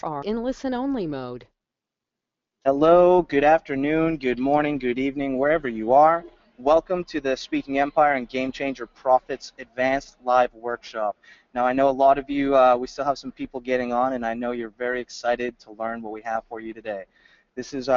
are in listen-only mode. Hello, good afternoon, good morning, good evening, wherever you are. Welcome to the Speaking Empire and GameChanger Profits Advanced Live Workshop. Now, I know a lot of you, we still have some people getting on, and I know you're very excited to learn what we have for you today. This is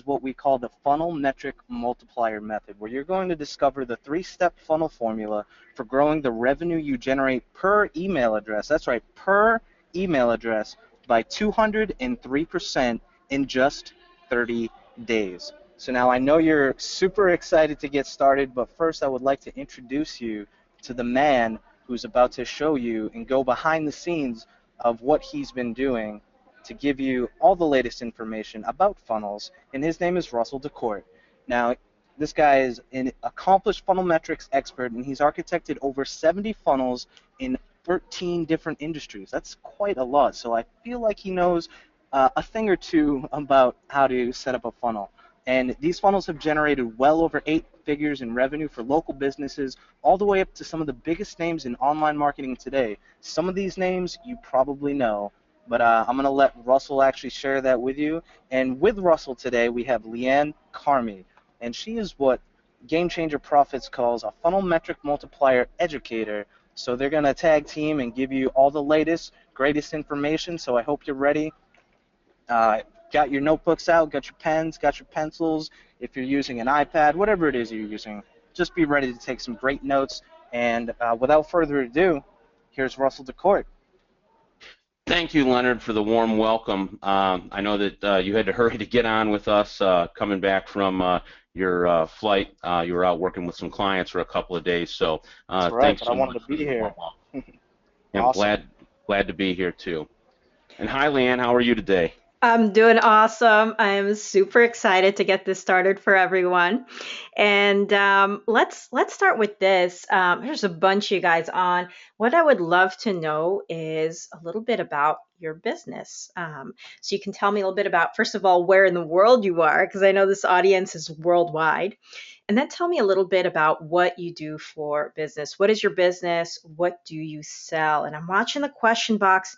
what we call the funnel metric multiplier method, where you're going to discover the three-step funnel formula for growing the revenue you generate per email address. That's right, per email address by 203% in just 30 days. So now I know you're super excited to get started, but first I would like to introduce you to the man who's about to show you and go behind the scenes of what he's been doing to give you all the latest information about funnels, and his name is Russell DeCourt. Now, this guy is an accomplished funnel metrics expert, and he's architected over 70 funnels in 13 different industries. That's quite a lot, so I feel like he knows a thing or two about how to set up a funnel. And these funnels have generated well over 8 figures in revenue for local businesses, all the way up to some of the biggest names in online marketing today. Some of these names you probably know, but I'm going to let Russell actually share that with you. And with Russell today, we have Leanne Carmy, and she is what Game Changer Profits calls a funnel metric multiplier educator. So they're going to tag team and give you all the latest, greatest information. So I hope you're ready. Got your notebooks out, got your pens, got your pencils. If you're using an iPad, whatever it is you're using, just be ready to take some great notes. And without further ado, here's Russell DeCourt. Thank you, Leonard, for the warm welcome. I know that you had to hurry to get on with us coming back from your flight. You were out working with some clients for a couple of days, so That's right, thanks but I so wanted much to for be the warm here. welcome. I'm Awesome. glad to be here too. And hi, Leanne, how are you today? I'm doing awesome. I'm super excited to get this started for everyone. And let's start with this. There's a bunch of you guys on. What I would love to know is a little bit about your business. So you can tell me a little bit about, first of all, where in the world you are, because I know this audience is worldwide. And then tell me a little bit about what you do for business. What is your business? What do you sell? And I'm watching the question box.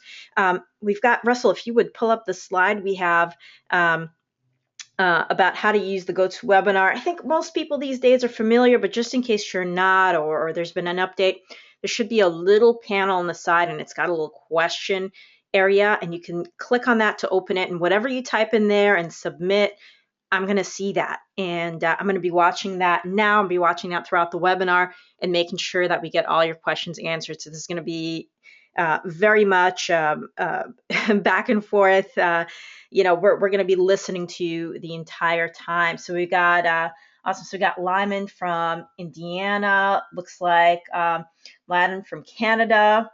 We've got Russell, if you would pull up the slide we have about how to use the GoToWebinar. I think most people these days are familiar, but just in case you're not, or there's been an update, there should be a little panel on the side and it's got a little question area, and you can click on that to open it. And whatever you type in there and submit, I'm going to see that. And I'm going to be watching that now. I'll be watching that throughout the webinar and making sure that we get all your questions answered. So this is going to be very much back and forth. We're going to be listening to you the entire time. So we got awesome. So we got Lyman from Indiana. Looks like Latin from Canada.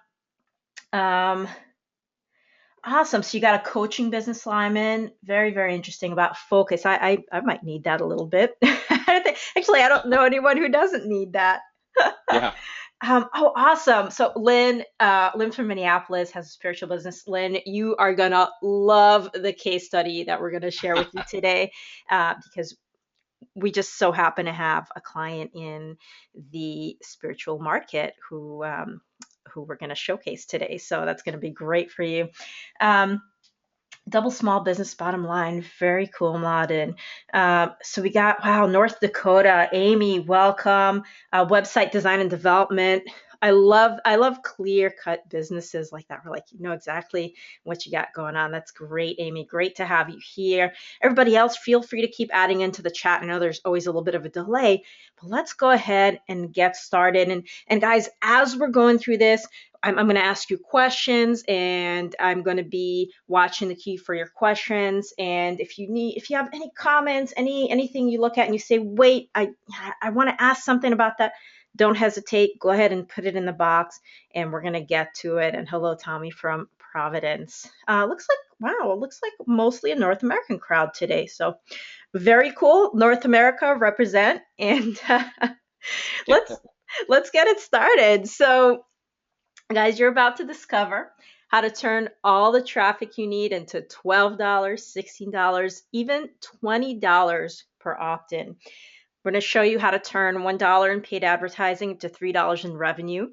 Awesome. So you got a coaching business, Lyman. Very, very interesting about focus. I might need that a little bit. Actually, I don't know anyone who doesn't need that. Yeah. Oh, awesome. So Lynn from Minneapolis has a spiritual business. Lynn, you are going to love the case study that we're going to share with you today because we just so happen to have a client in the spiritual market who we're going to showcase today. So that's going to be great for you. Double small business bottom line. Very cool, Mladen. So we got, wow, North Dakota. Amy, welcome. Website design and development. I love clear cut businesses like that. We're like, you know exactly what you got going on. That's great, Amy. Great to have you here. Everybody else, feel free to keep adding into the chat. I know there's always a little bit of a delay, but let's go ahead and get started. And guys, as we're going through this, I'm going to ask you questions, and I'm going to be watching the queue for your questions. And if you have any comments, anything you look at and you say, wait, I want to ask something about that, don't hesitate. Go ahead and put it in the box, and we're going to get to it. And hello, Tommy from Providence. It looks like mostly a North American crowd today. So very cool. North America represent, and let's get it started. So guys, you're about to discover how to turn all the traffic you need into $12, $16, even $20 per opt-in. We're going to show you how to turn $1 in paid advertising into $3 in revenue.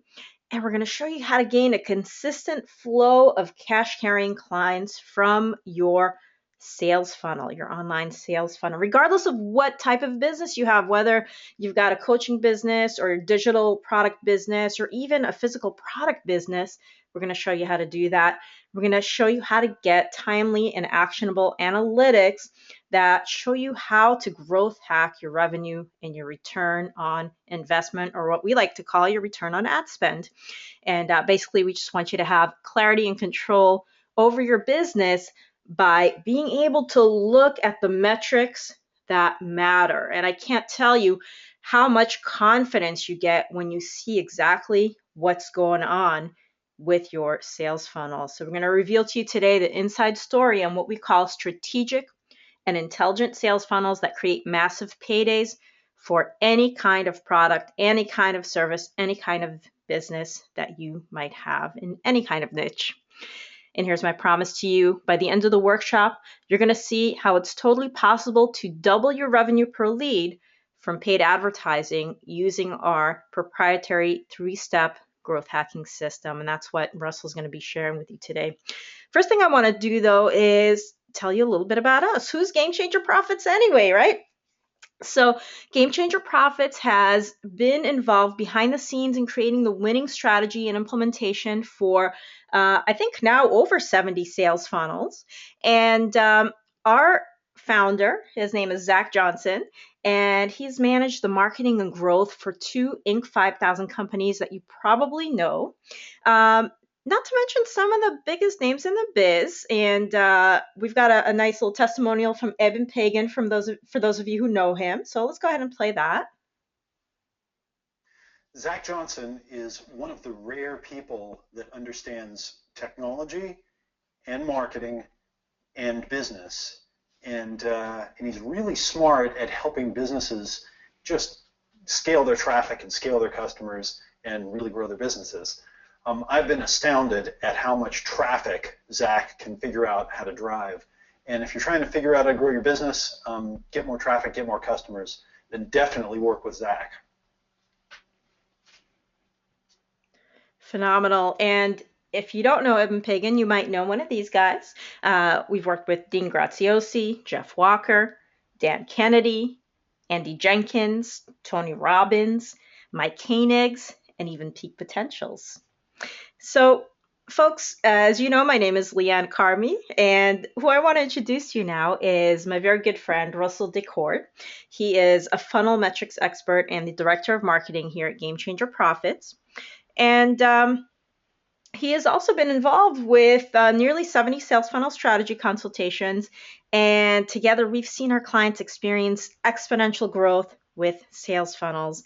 and we're going to show you how to gain a consistent flow of cash carrying clients from your sales funnel, your online sales funnel, regardless of what type of business you have, whether you've got a coaching business or a digital product business or even a physical product business. We're going to show you how to do that. We're going to show you how to get timely and actionable analytics that show you how to growth hack your revenue and your return on investment, or what we like to call your return on ad spend. And basically, we just want you to have clarity and control over your business by being able to look at the metrics that matter. And I can't tell you how much confidence you get when you see exactly what's going on with your sales funnel. So we're going to reveal to you today the inside story on what we call strategic and intelligent sales funnels that create massive paydays for any kind of product, any kind of service, any kind of business that you might have in any kind of niche. And here's my promise to you. By the end of the workshop, you're going to see how it's totally possible to double your revenue per lead from paid advertising using our proprietary 3-step growth hacking system. And that's what Russell's going to be sharing with you today. First thing I want to do, though, is tell you a little bit about us. Who's GameChanger Profits anyway, right? So GameChanger Profits has been involved behind the scenes in creating the winning strategy and implementation for, I think now over 70 sales funnels. And our founder, his name is Zach Johnson, and he's managed the marketing and growth for 2 Inc. 5000 companies that you probably know. Not to mention some of the biggest names in the biz. And we've got a nice little testimonial from Eben Pagan for those of you who know him. So let's go ahead and play that. Zach Johnson is one of the rare people that understands technology and marketing and business. And he's really smart at helping businesses just scale their traffic and scale their customers and really grow their businesses. I've been astounded at how much traffic Zach can figure out how to drive. And if you're trying to figure out how to grow your business, get more traffic, get more customers, then definitely work with Zach. Phenomenal. And if you don't know Eben Pagan, you might know one of these guys. We've worked with Dean Graziosi, Jeff Walker, Dan Kennedy, Andy Jenkins, Tony Robbins, Mike Koenigs, and even Peak Potentials. So, folks, as you know, my name is Leanne Carmi, and who I want to introduce to you now is my very good friend, Russell Decourt. He is a funnel metrics expert and the director of marketing here at GameChanger Profits. And he has also been involved with nearly 70 sales funnel strategy consultations. And together, we've seen our clients experience exponential growth with sales funnels.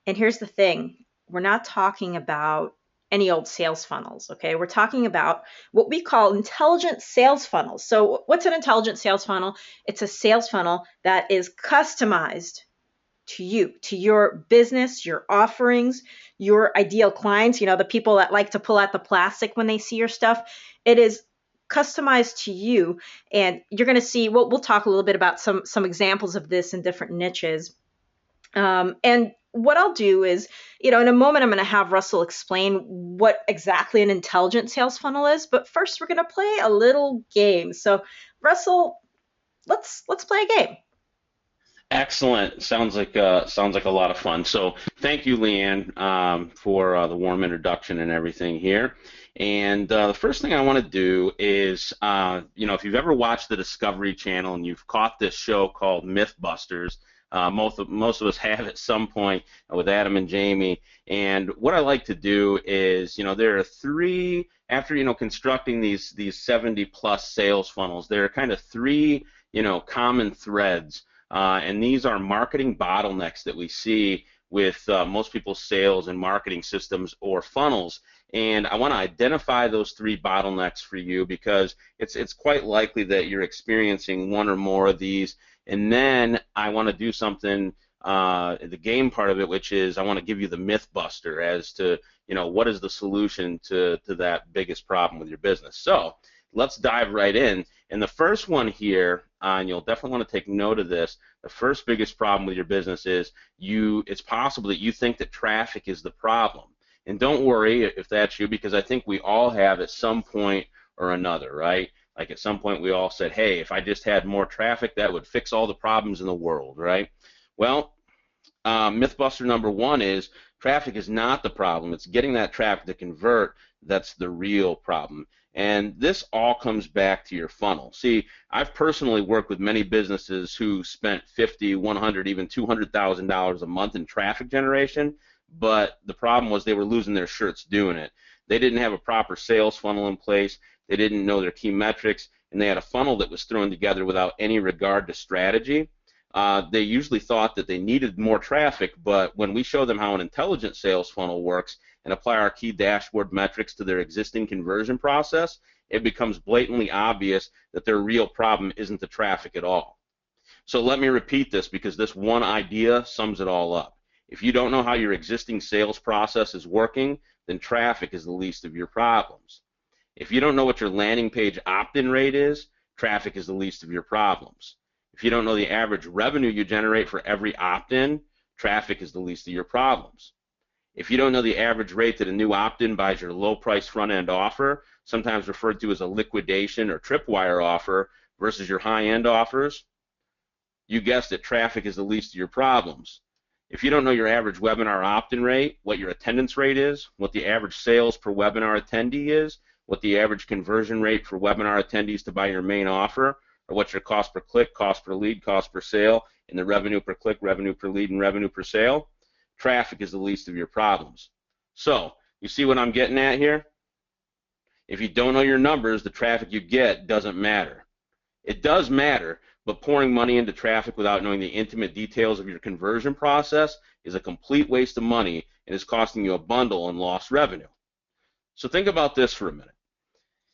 And here's the thing. We're not talking about any old sales funnels, okay? We're talking about what we call intelligent sales funnels. So what's an intelligent sales funnel? It's a sales funnel that is customized to you, to your business, your offerings, your ideal clients, the people that like to pull out the plastic when they see your stuff. It is customized to you. And you're going to see, we'll talk a little bit about some examples of this in different niches. And what I'll do is, in a moment, I'm going to have Russell explain what exactly an intelligent sales funnel is. But first, we're going to play a little game. So, Russell, let's play a game. Excellent. Sounds like a lot of fun. So thank you, Leanne, for the warm introduction and everything here. And the first thing I want to do is, if you've ever watched the Discovery Channel and you've caught this show called Mythbusters, most of us have at some point with Adam and Jamie. And what I like to do is, there are three, after constructing these 70+ sales funnels, there are kind of three common threads. And these are marketing bottlenecks that we see with most people's sales and marketing systems or funnels. And I want to identify those three bottlenecks for you because it's quite likely that you're experiencing one or more of these. And then I want to do something, the game part of it, which is I want to give you the myth buster as to what is the solution to that biggest problem with your business. So let's dive right in. And the first one here, and you'll definitely want to take note of this, the first biggest problem with your business is it's possible that you think that traffic is the problem. And don't worry if that's you, because I think we all have at some point or another, right? Like at some point we all said, hey, if I just had more traffic, that would fix all the problems in the world, right? Well, Mythbuster number one is traffic is not the problem. It's getting that traffic to convert that's the real problem. And this all comes back to your funnel. See, I've personally worked with many businesses who spent $50, $100, even $200,000 a month in traffic generation, but the problem was they were losing their shirts doing it. They didn't have a proper sales funnel in place. They didn't know their key metrics, and they had a funnel that was thrown together without any regard to strategy. They usually thought that they needed more traffic, but when we show them how an intelligent sales funnel works and apply our key dashboard metrics to their existing conversion process, it becomes blatantly obvious that their real problem isn't the traffic at all. So let me repeat this, because this one idea sums it all up. If you don't know how your existing sales process is working, then traffic is the least of your problems. If you don't know what your landing page opt-in rate is, traffic is the least of your problems. If you don't know the average revenue you generate for every opt-in, traffic is the least of your problems. If you don't know the average rate that a new opt-in buys your low-price front-end offer, sometimes referred to as a liquidation or tripwire offer, versus your high-end offers, you guessed it, traffic is the least of your problems. If you don't know your average webinar opt-in rate, what your attendance rate is, what the average sales per webinar attendee is, what the average conversion rate for webinar attendees to buy your main offer, or what your cost per click, cost per lead, cost per sale, and the revenue per click, revenue per lead, and revenue per sale, traffic is the least of your problems. So, you see what I'm getting at here? If you don't know your numbers, the traffic you get doesn't matter. It does matter, but pouring money into traffic without knowing the intimate details of your conversion process is a complete waste of money and is costing you a bundle and lost revenue. So think about this for a minute.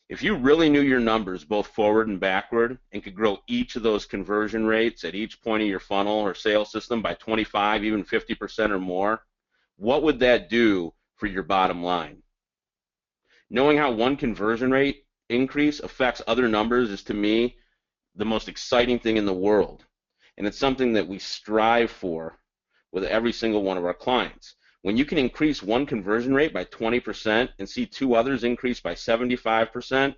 If you really knew your numbers both forward and backward and could grow each of those conversion rates at each point of your funnel or sales system by 25, even 50% or more, what would that do for your bottom line? Knowing how one conversion rate increase affects other numbers is, to me, the most exciting thing in the world. And it's something that we strive for with every single one of our clients. When you can increase one conversion rate by 20% and see two others increase by 75%,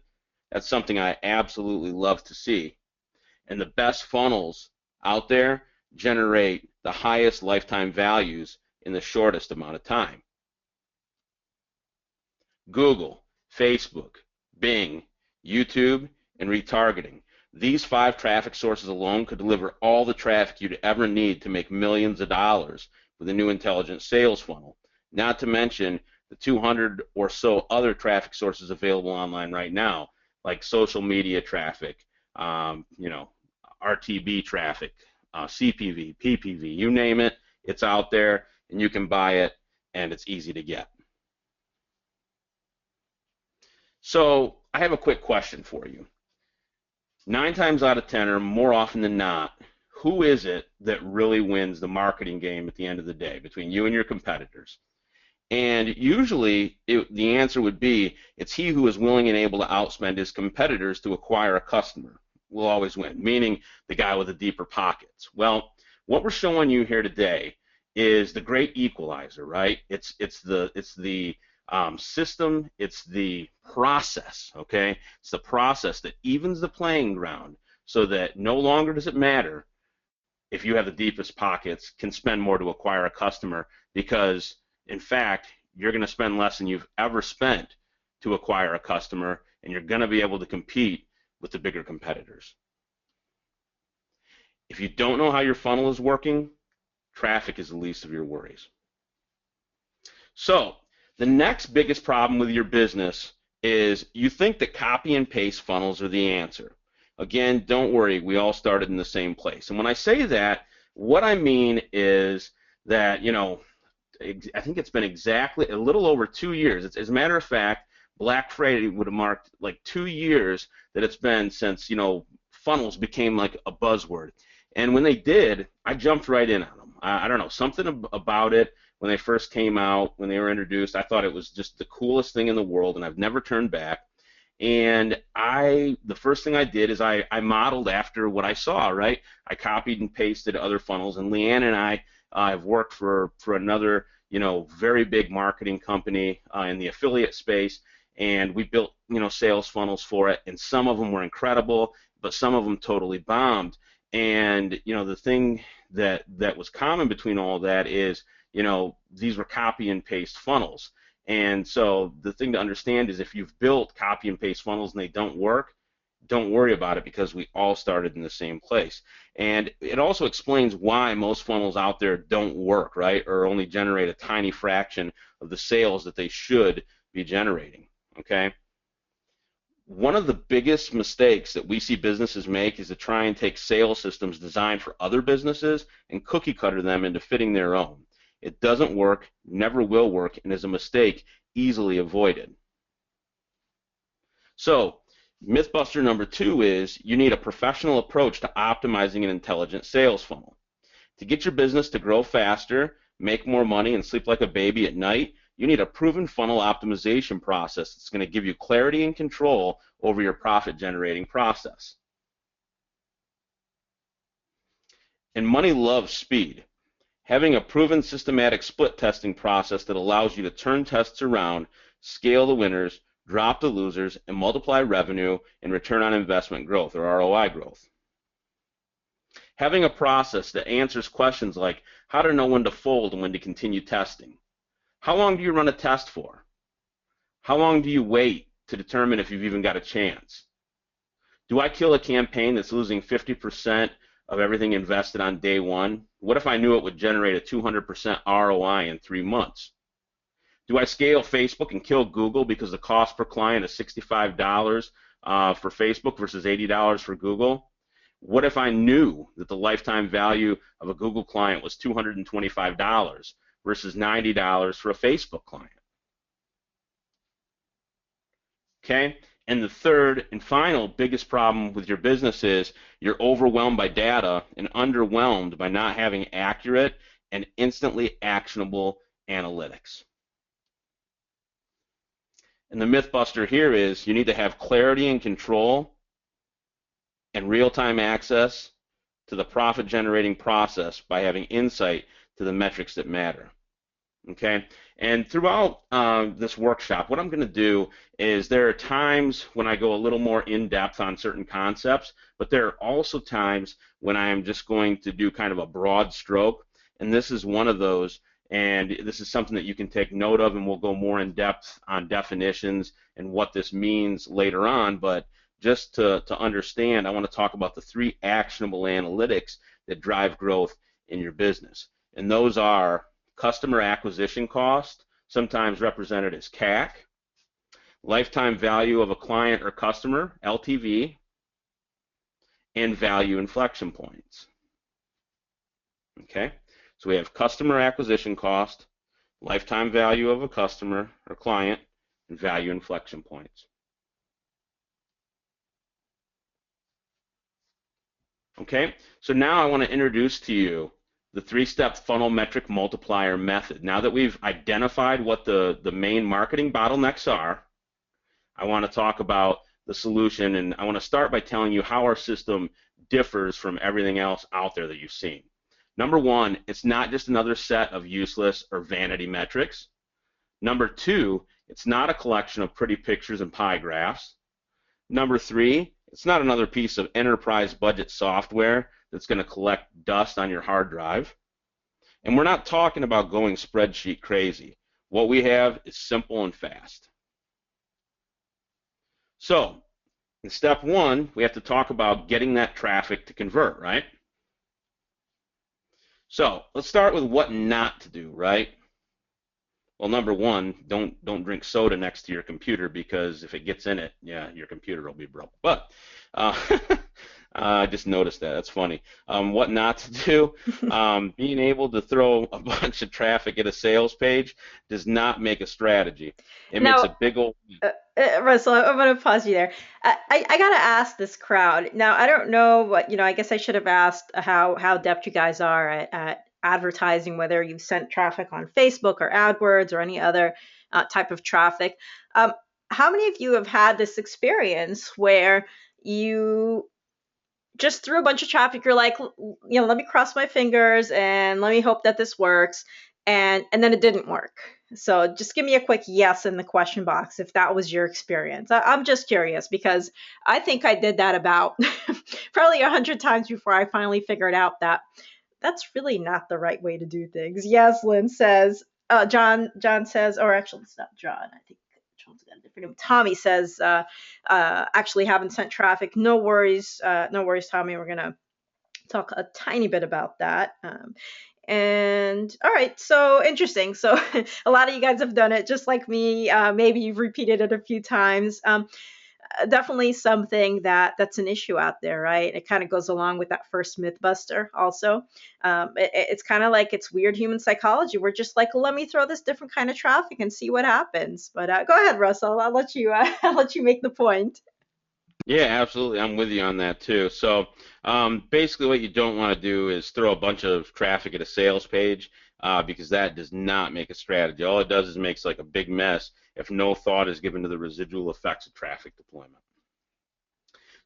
that's something I absolutely love to see. And the best funnels out there generate the highest lifetime values in the shortest amount of time. Google, Facebook, Bing, YouTube, and retargeting. These 5 traffic sources alone could deliver all the traffic you'd ever need to make millions of dollars with a new intelligent sales funnel, not to mention the 200 or so other traffic sources available online right now, like social media traffic, RTB traffic, CPV, PPV, you name it, it's out there, and you can buy it, and it's easy to get. So I have a quick question for you. 9 times out of 10, or more often than not, who is it that really wins the marketing game at the end of the day between you and your competitors? And usually the answer would be it's he who is willing and able to outspend his competitors to acquire a customer will always win, meaning the guy with the deeper pockets. Well, what we're showing you here today is the great equalizer, right? It's the system, it's the process, okay? It's the process that evens the playing ground so that no longer does it matter if you have the deepest pockets, can spend more to acquire a customer, because in fact you're going to spend less than you've ever spent to acquire a customer, and you're going to be able to compete with the bigger competitors. If you don't know how your funnel is working, traffic is the least of your worries. So the next biggest problem with your business is you think that copy and paste funnels are the answer. Again, don't worry, we all started in the same place. And when I say that, what I mean is that, I think it's been exactly a little over 2 years. As a matter of fact, Black Friday would have marked like 2 years that it's been since, funnels became like a buzzword. And when they did, I jumped right in on them. I don't know, something about it when they first came out, when they were introduced, I thought it was just the coolest thing in the world, and I've never turned back. And the first thing I did is I modeled after what I saw, right? I copied and pasted other funnels, and Leanne and I have worked for another, very big marketing company in the affiliate space, and we built, sales funnels for it, and some of them were incredible, but some of them totally bombed. And, the thing that was common between all of that is, these were copy and paste funnels. And so the thing to understand is if you've built copy and paste funnels and they don't work, don't worry about it, because we all started in the same place. And it also explains why most funnels out there don't work, right, or only generate a tiny fraction of the sales that they should be generating, okay? One of the biggest mistakes that we see businesses make is to try and take sales systems designed for other businesses and cookie cutter them into fitting their own. It doesn't work, never will work, and is a mistake easily avoided. So, Mythbuster number 2 is you need a professional approach to optimizing an intelligent sales funnel. To get your business to grow faster, make more money, and sleep like a baby at night, you need a proven funnel optimization process that's going to give you clarity and control over your profit-generating process. And money loves speed. Having a proven systematic split testing process that allows you to turn tests around, scale the winners, drop the losers, and multiply revenue and return on investment growth, or ROI growth. Having a process that answers questions like how to know when to fold and when to continue testing. How long do you run a test for? How long do you wait to determine if you've even got a chance? Do I kill a campaign that's losing 50% of everything invested on day one? What if I knew it would generate a 200% ROI in 3 months? Do I scale Facebook and kill Google because the cost per client is $65 for Facebook versus $80 for Google? What if I knew that the lifetime value of a Google client was $225 versus $90 for a Facebook client? Okay? And the third and final biggest problem with your business is you're overwhelmed by data and underwhelmed by not having accurate and instantly actionable analytics. And the Mythbuster here is you need to have clarity and control and real-time access to the profit-generating process by having insight to the metrics that matter. Okay? And throughout this workshop, what I'm going to do is there are times when I go a little more in-depth on certain concepts, but there are also times when I am just going to do kind of a broad stroke, and this is one of those. And this is something that you can take note of, and we'll go more in depth on definitions and what this means later on. But just to understand, I want to talk about the 3 actionable analytics that drive growth in your business. And those are customer acquisition cost, sometimes represented as CAC, lifetime value of a client or customer, LTV, and value inflection points. Okay? So we have customer acquisition cost, lifetime value of a customer or client, and value inflection points. Okay, so now I want to introduce to you the 3-step funnel metric multiplier method. Now that we've identified what the main marketing bottlenecks are, I want to talk about the solution, and I want to start by telling you how our system differs from everything else out there that you've seen. Number 1, it's not just another set of useless or vanity metrics. Number 2, it's not a collection of pretty pictures and pie graphs. Number 3, it's not another piece of enterprise budget software that's going to collect dust on your hard drive. And we're not talking about going spreadsheet crazy. What we have is simple and fast. So, in step 1, we have to talk about getting that traffic to convert, right? So let's start with what not to do, right? Well, number 1, don't drink soda next to your computer, because if it gets in it, yeah, your computer will be broke. But I just noticed that. That's funny. What not to do? Being able to throw a bunch of traffic at a sales page does not make a strategy. It makes a big old... Russell, I'm going to pause you there. I got to ask this crowd. Now, I don't know what, I guess I should have asked how adept you guys are at advertising, whether you've sent traffic on Facebook or AdWords or any other type of traffic. How many of you have had this experience where you just threw a bunch of traffic, you're like, let me cross my fingers and let me hope that this works. and then it didn't work. So just give me a quick yes in the question box if that was your experience. I'm just curious because I think I did that about probably 100 times before I finally figured out that that's really not the right way to do things. Yes, Lynn says. John says, or actually it's not John. I think John's got a different name. Tommy says, actually haven't sent traffic. No worries, no worries, Tommy. We're gonna talk a tiny bit about that. And all right, so interesting. So a lot of you guys have done it just like me. Maybe you've repeated it a few times. Definitely something that's an issue out there, right? It kind of goes along with that first myth buster also. It's kind of like it's weird human psychology. We're just like, let me throw this different kind of traffic and see what happens. But go ahead, Russell. I'll let you I'll let you make the point. Yeah, absolutely. I'm with you on that too. So basically what you don't want to do is throw a bunch of traffic at a sales page because that does not make a strategy. All it does is makes like a big mess if no thought is given to the residual effects of traffic deployment.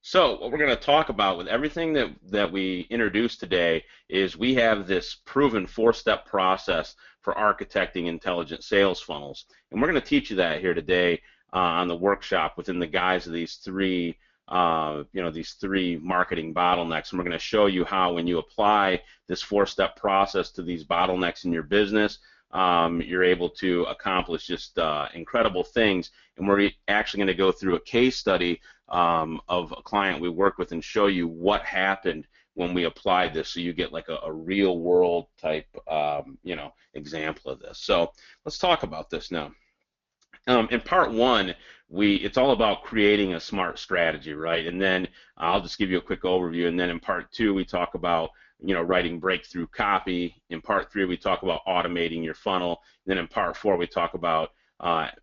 So what we're going to talk about with everything that we introduced today is we have this proven four-step process for architecting intelligent sales funnels. And we're going to teach you that here today on the workshop within the guise of these three these three marketing bottlenecks. And we're going to show you how when you apply this four-step process to these bottlenecks in your business, you're able to accomplish just incredible things. And we're actually going to go through a case study of a client we work with and show you what happened when we applied this, so you get like a real world type example of this. So let's talk about this now. In part one, it's all about creating a smart strategy, right? And then I'll just give you a quick overview. And then in part two, we talk about writing breakthrough copy. In part three, we talk about automating your funnel. And then in part four, we talk about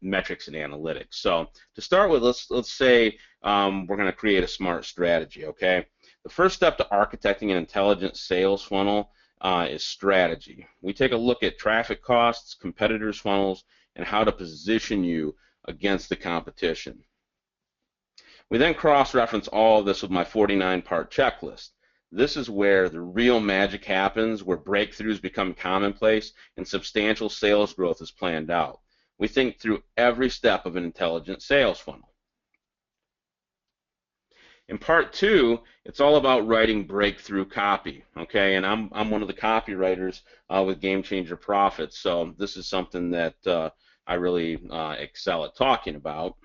metrics and analytics. So to start with, let's say we're going to create a smart strategy. Okay. The first step to architecting an intelligent sales funnel is strategy. We take a look at traffic costs, competitors' funnels, and how to position you against the competition. We then cross-reference all of this with my 49-part checklist. This is where the real magic happens, where breakthroughs become commonplace and substantial sales growth is planned out. We think through every step of an intelligent sales funnel. In part two, it's all about writing breakthrough copy, okay? And I'm one of the copywriters with GameChanger Profits, so this is something that I really excel at talking about.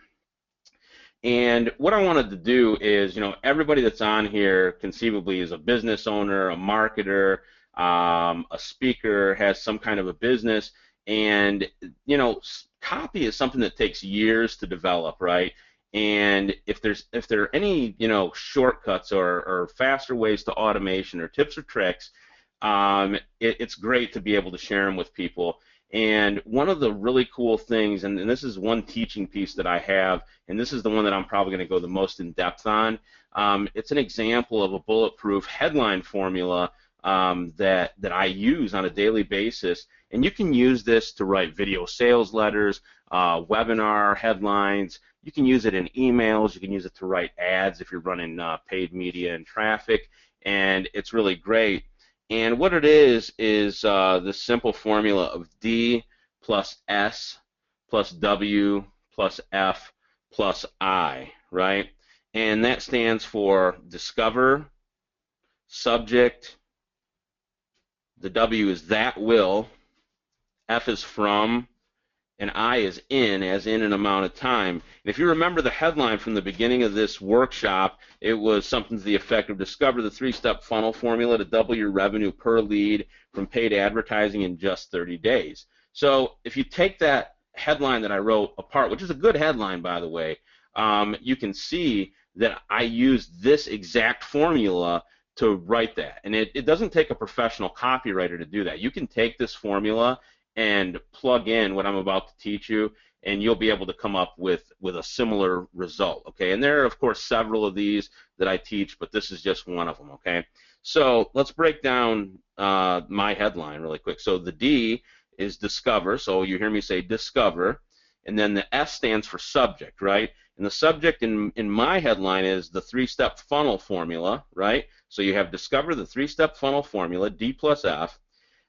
And what I wanted to do is, everybody that's on here conceivably is a business owner, a marketer, a speaker, has some kind of a business, and copy is something that takes years to develop, right? And if there are any shortcuts or faster ways to automation or tips or tricks, it's great to be able to share them with people. And one of the really cool things, and this is one teaching piece that I have, and this is the one that I'm probably going to go the most in depth on. It's an example of a bulletproof headline formula that I use on a daily basis. And you can use this to write video sales letters, webinar headlines. You can use it in emails. You can use it to write ads if you're running paid media and traffic. And it's really great. And what it is the simple formula of D plus S plus W plus F plus I, right? And that stands for discover, subject, the W is that will, F is from, and I is in, as in an amount of time. And if you remember the headline from the beginning of this workshop, it was something to the effect of discover the three-step funnel formula to double your revenue per lead from paid advertising in just 30 days. So if you take that headline that I wrote apart, which is a good headline, by the way, you can see that I used this exact formula to write that. And it doesn't take a professional copywriter to do that. You can take this formula and plug in what I'm about to teach you, and you'll be able to come up with a similar result, okay? And there are, of course, several of these that I teach, but this is just one of them, okay? So let's break down my headline really quick. So the D is discover, so you hear me say discover, and then the S stands for subject, right? And the subject in my headline is the three-step funnel formula, right? So you have discover the three-step funnel formula, D plus F.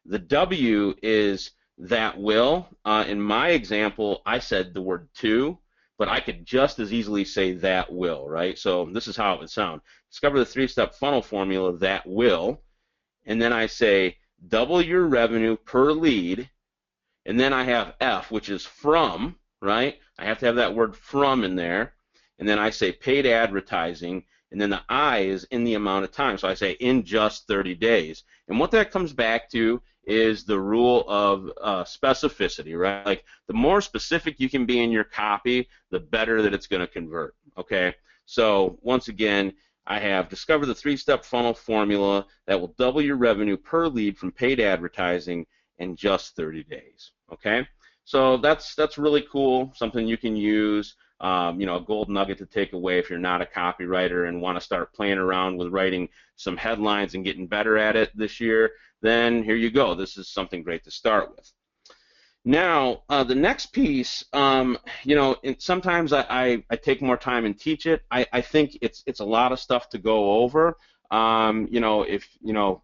The W is that will. In my example, I said the word to, but I could just as easily say that will, right? So this is how it would sound. Discover the three-step funnel formula that will, and then I say double your revenue per lead, and then I have F, which is from, right? I have to have that word from in there, and then I say paid advertising, and then the I is in the amount of time. So I say in just 30 days. And what that comes back to is the rule of specificity, right? Like the more specific you can be in your copy, the better that it's going to convert, okay? So once again, I have discovered the three-step funnel formula that will double your revenue per lead from paid advertising in just 30 days, okay? So that's really cool, something you can use. A gold nugget to take away if you're not a copywriter and want to start playing around with writing some headlines and getting better at it this year, then here you go. This is something great to start with. Now, the next piece, sometimes I take more time and teach it. I think it's a lot of stuff to go over. If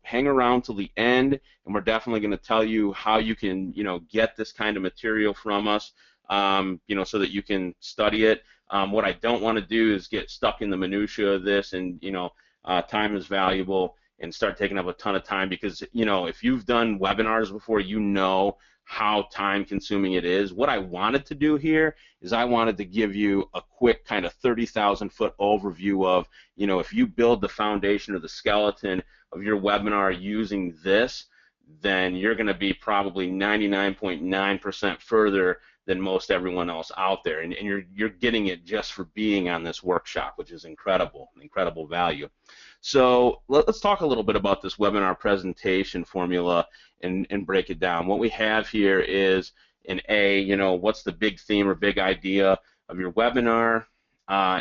hang around till the end, and we're definitely going to tell you how you can, get this kind of material from us, so that you can study it. What I don't want to do is get stuck in the minutia of this, and time is valuable, and start taking up a ton of time because, if you've done webinars before, how time consuming it is. What I wanted to do here is I wanted to give you a quick kind of 30,000 foot overview of, if you build the foundation or the skeleton of your webinar using this, then you're going to be probably 99.9% further than most everyone else out there, and you're getting it just for being on this workshop, which is incredible value. So let's talk a little bit about this webinar presentation formula and break it down. What we have here is in A, what's the big theme or big idea of your webinar,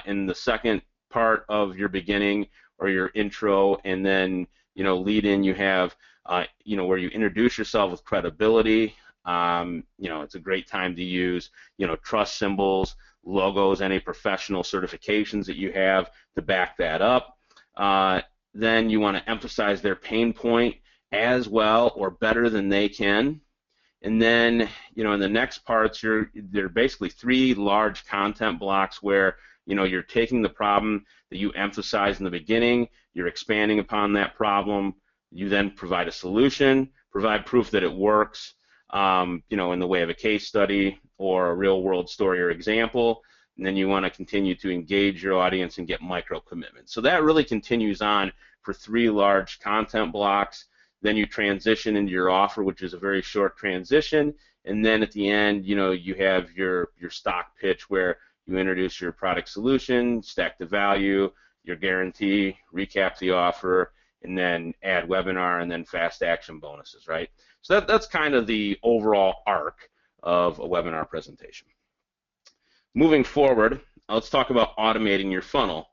in the second part of your beginning or your intro, and then lead in, you have where you introduce yourself with credibility. It's a great time to use, trust symbols, logos, any professional certifications that you have to back that up. Then you want to emphasize their pain point as well or better than they can. And then, in the next parts, there are basically three large content blocks where, you're taking the problem that you emphasize in the beginning, you're expanding upon that problem, you then provide a solution, provide proof that it works, in the way of a case study or a real-world story or example, and then you want to continue to engage your audience and get micro commitments. So that really continues on for three large content blocks. Then you transition into your offer, which is a very short transition, and then at the end, you have your stock pitch where you introduce your product solution, stack the value, your guarantee, recap the offer, and then add webinar and then fast action bonuses, right? So that's kind of the overall arc of a webinar presentation. Moving forward, let's talk about automating your funnel.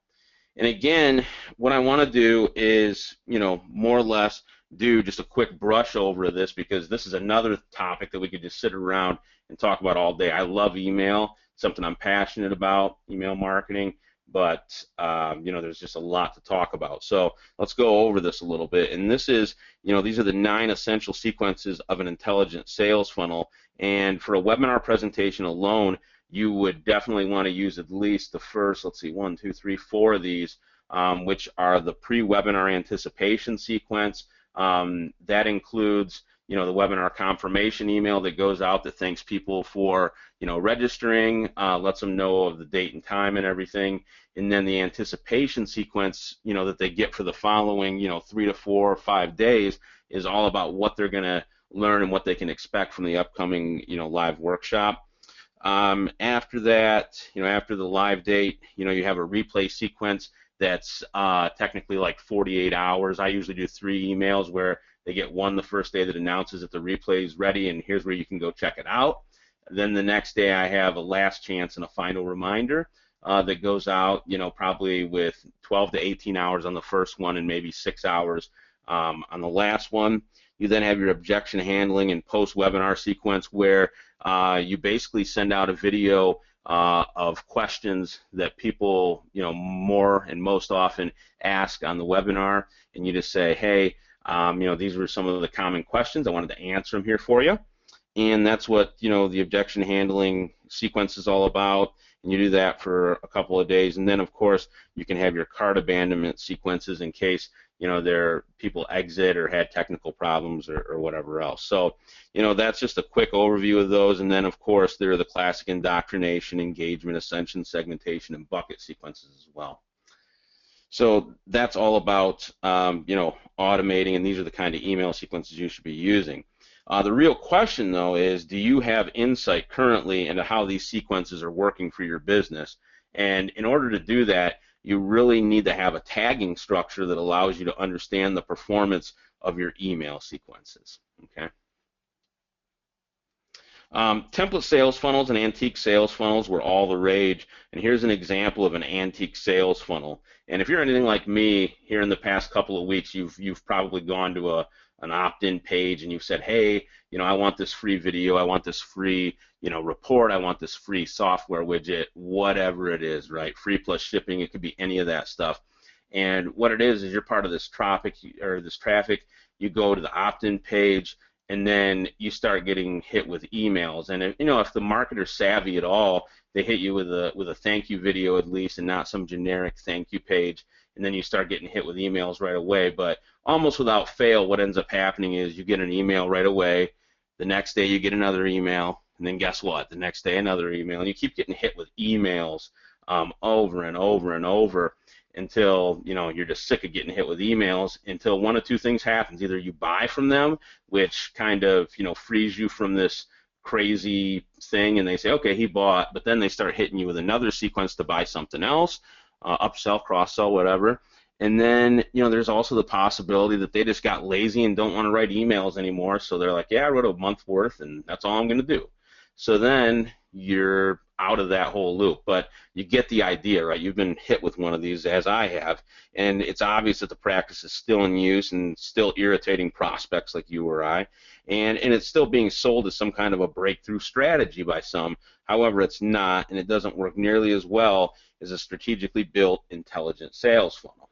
And again, what I want to do is, more or less do just a quick brush over this because this is another topic that we could just sit around and talk about all day. I love email, something I'm passionate about, email marketing, but there's just a lot to talk about. So let's go over this a little bit. And this is, these are the 9 essential sequences of an intelligent sales funnel. And for a webinar presentation alone, you would definitely want to use at least the first, let's see, 1, 2, 3, 4 of these, which are the pre-webinar anticipation sequence. That includes, the webinar confirmation email that goes out that thanks people for, registering, lets them know of the date and time and everything, and then the anticipation sequence, that they get for the following, 3 to 4 or 5 days is all about what they're going to learn and what they can expect from the upcoming, live workshop. After that, after the live date, you have a replay sequence that's technically like 48 hours. I usually do 3 emails where they get one the first day that announces that the replay is ready and here's where you can go check it out. Then the next day I have a last chance and a final reminder that goes out, probably with 12 to 18 hours on the first one and maybe 6 hours on the last one. You then have your objection handling and post-webinar sequence where you basically send out a video of questions that people, more and most often ask on the webinar, and you just say, hey, these were some of the common questions. I wanted to answer them here for you. and that's what, the objection handling sequence is all about. And you do that for a couple of days, and then of course you can have your cart abandonment sequences in case people exit or had technical problems or whatever else. So that's just a quick overview of those, and then of course there are the classic indoctrination, engagement, ascension, segmentation, and bucket sequences as well. So that's all about automating, and these are the kind of email sequences you should be using. The real question, though, is do you have insight currently into how these sequences are working for your business? And in order to do that, you really need to have a tagging structure that allows you to understand the performance of your email sequences. Okay. Template sales funnels and antique sales funnels were all the rage, and here's an example of an antique sales funnel. And if you're anything like me, here in the past couple of weeks, you've probably gone to an opt-in page and you've said, hey, I want this free video, I want this free report, I want this free software widget, whatever it is, right? Free plus shipping, it could be any of that stuff. And what it is you're part of this traffic, you go to the opt-in page, and then you start getting hit with emails. And if the marketer's savvy at all, they hit you with a thank you video at least, and not some generic thank you page. And then you start getting hit with emails right away. But almost without fail, what ends up happening is you get an email right away. The next day you get another email, and then guess what? The next day another email, and you keep getting hit with emails over and over and over, until you're just sick of getting hit with emails, until one of two things happens. Either you buy from them, which kind of frees you from this crazy thing, and they say, okay, he bought, but then they start hitting you with another sequence to buy something else, upsell, cross-sell, whatever. And then there's also the possibility that they just got lazy and don't want to write emails anymore, so they're like, yeah, I wrote a month worth and that's all I'm going to do. So then you're out of that whole loop. But you get the idea, right? You've been hit with one of these, as I have, and it's obvious that the practice is still in use and still irritating prospects like you or I, and it's still being sold as some kind of a breakthrough strategy by some. However, it's not, and it doesn't work nearly as well as a strategically built intelligent sales funnel.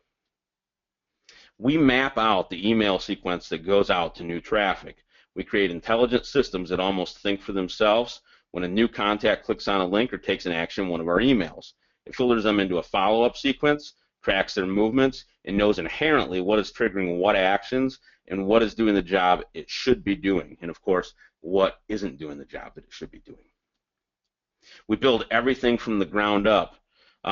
We map out the email sequence that goes out to new traffic. We create intelligent systems that almost think for themselves. When a new contact clicks on a link or takes an action in one of our emails, it filters them into a follow-up sequence, tracks their movements, and knows inherently what is triggering what actions and what is doing the job it should be doing, and of course, what isn't doing the job that it should be doing. We build everything from the ground up,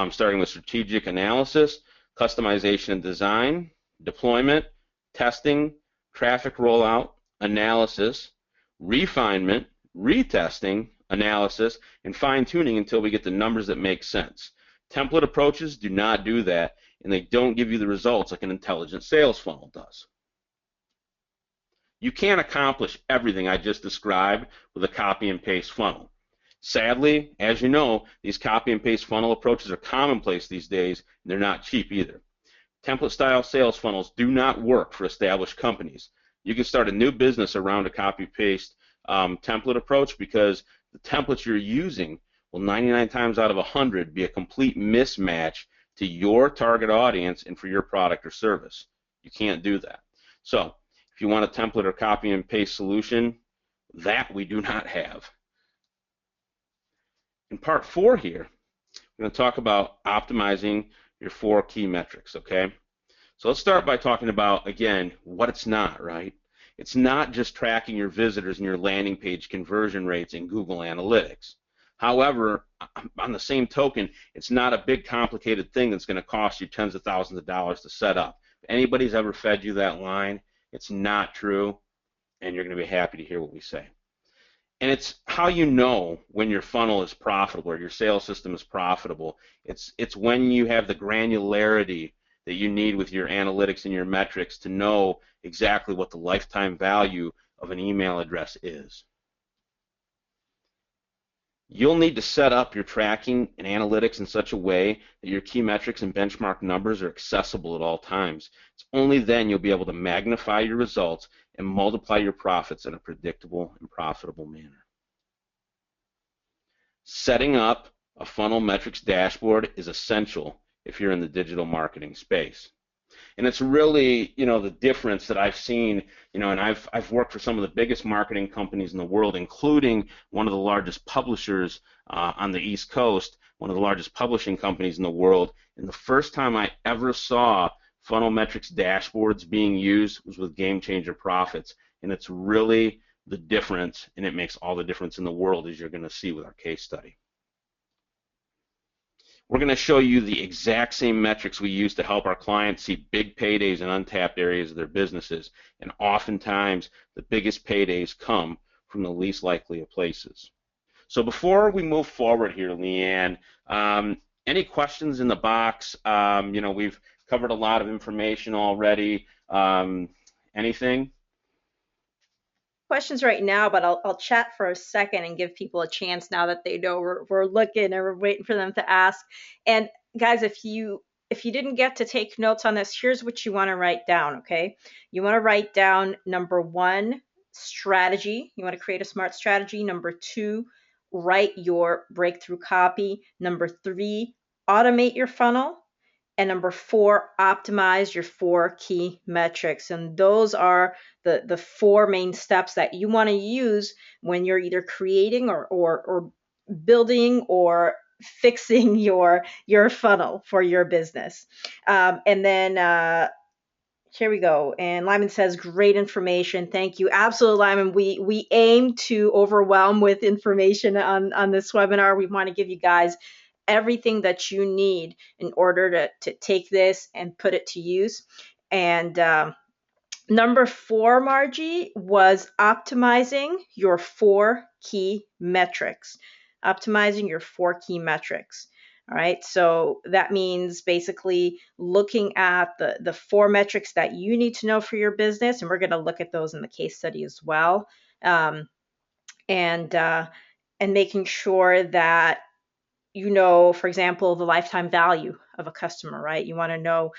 starting with strategic analysis, customization and design, deployment, testing, traffic rollout, analysis, refinement, retesting, analysis, and fine-tuning until we get the numbers that make sense. Template approaches do not do that, and they don't give you the results like an intelligent sales funnel does. You can't accomplish everything I just described with a copy and paste funnel. Sadly, as you know, these copy and paste funnel approaches are commonplace these days, and they're not cheap either. Template-style sales funnels do not work for established companies. You can start a new business around a copy-paste template approach, because the templates you're using will 99 times out of 100 be a complete mismatch to your target audience and for your product or service. You can't do that. So if you want a template or copy and paste solution, that we do not have. In part 4 here, we're going to talk about optimizing your 4 key metrics, okay? So let's start by talking about, again, what it's not, right? It's not just tracking your visitors and your landing page conversion rates in Google Analytics. However, on the same token, it's not a big complicated thing that's going to cost you tens of thousands of dollars to set up. If anybody's ever fed you that line, it's not true, and you're going to be happy to hear what we say. And it's how you know when your funnel is profitable or your sales system is profitable. It's when you have the granularity that you need with your analytics and your metrics to know exactly what the lifetime value of an email address is. You'll need to set up your tracking and analytics in such a way that your key metrics and benchmark numbers are accessible at all times. It's only then you'll be able to magnify your results and multiply your profits in a predictable and profitable manner. Setting up a funnel metrics dashboard is essential if you're in the digital marketing space. And it's really, the difference that I've seen, and I've worked for some of the biggest marketing companies in the world, including one of the largest publishers on the East Coast, one of the largest publishing companies in the world. And the first time I ever saw funnel metrics dashboards being used was with GameChanger Profits. And it's really the difference, and it makes all the difference in the world, as you're going to see with our case study. We're going to show you the exact same metrics we use to help our clients see big paydays in untapped areas of their businesses. And oftentimes, the biggest paydays come from the least likely of places. So before we move forward here, Leanne, any questions in the box? We've covered a lot of information already. Anything? Questions right now, but I'll chat for a second and give people a chance now that they know we're looking and we're waiting for them to ask. And guys, if you didn't get to take notes on this, here's what you want to write down, okay? You want to write down number 1, strategy. You want to create a smart strategy. Number 2, write your breakthrough copy. Number 3, automate your funnel. And number 4, optimize your 4 key metrics. And those are the 4 main steps that you want to use when you're either creating or building or fixing your funnel for your business. And then here we go. And Lyman says, great information. Thank you. Absolutely, Lyman. We aim to overwhelm with information on this webinar. We want to give you guys everything that you need in order to take this and put it to use. And number 4, Margie, was optimizing your 4 key metrics. Optimizing your 4 key metrics. All right, so that means basically looking at the 4 metrics that you need to know for your business, and we're going to look at those in the case study as well, and making sure that for example, the lifetime value of a customer, right? You want to know,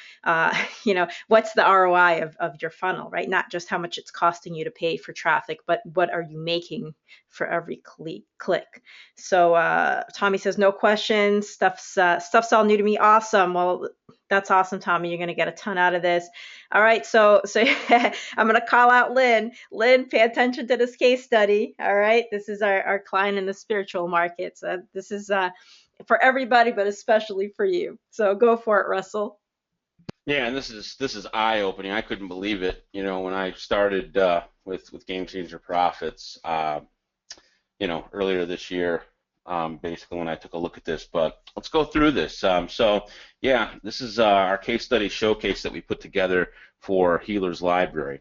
what's the ROI of your funnel, right? Not just how much it's costing you to pay for traffic, but what are you making for every click. So Tommy says, no questions. Stuff's all new to me. Awesome. Well, that's awesome, Tommy. You're going to get a ton out of this. All right. So I'm going to call out Lynn. Lynn, pay attention to this case study. All right. This is our client in the spiritual markets. This is for everybody, but especially for you. So go for it, Russell. Yeah, and this is eye-opening. I couldn't believe it. When I started with GameChanger Profits, earlier this year, basically when I took a look at this. But let's go through this. So yeah, this is our case study showcase that we put together for Healer's Library.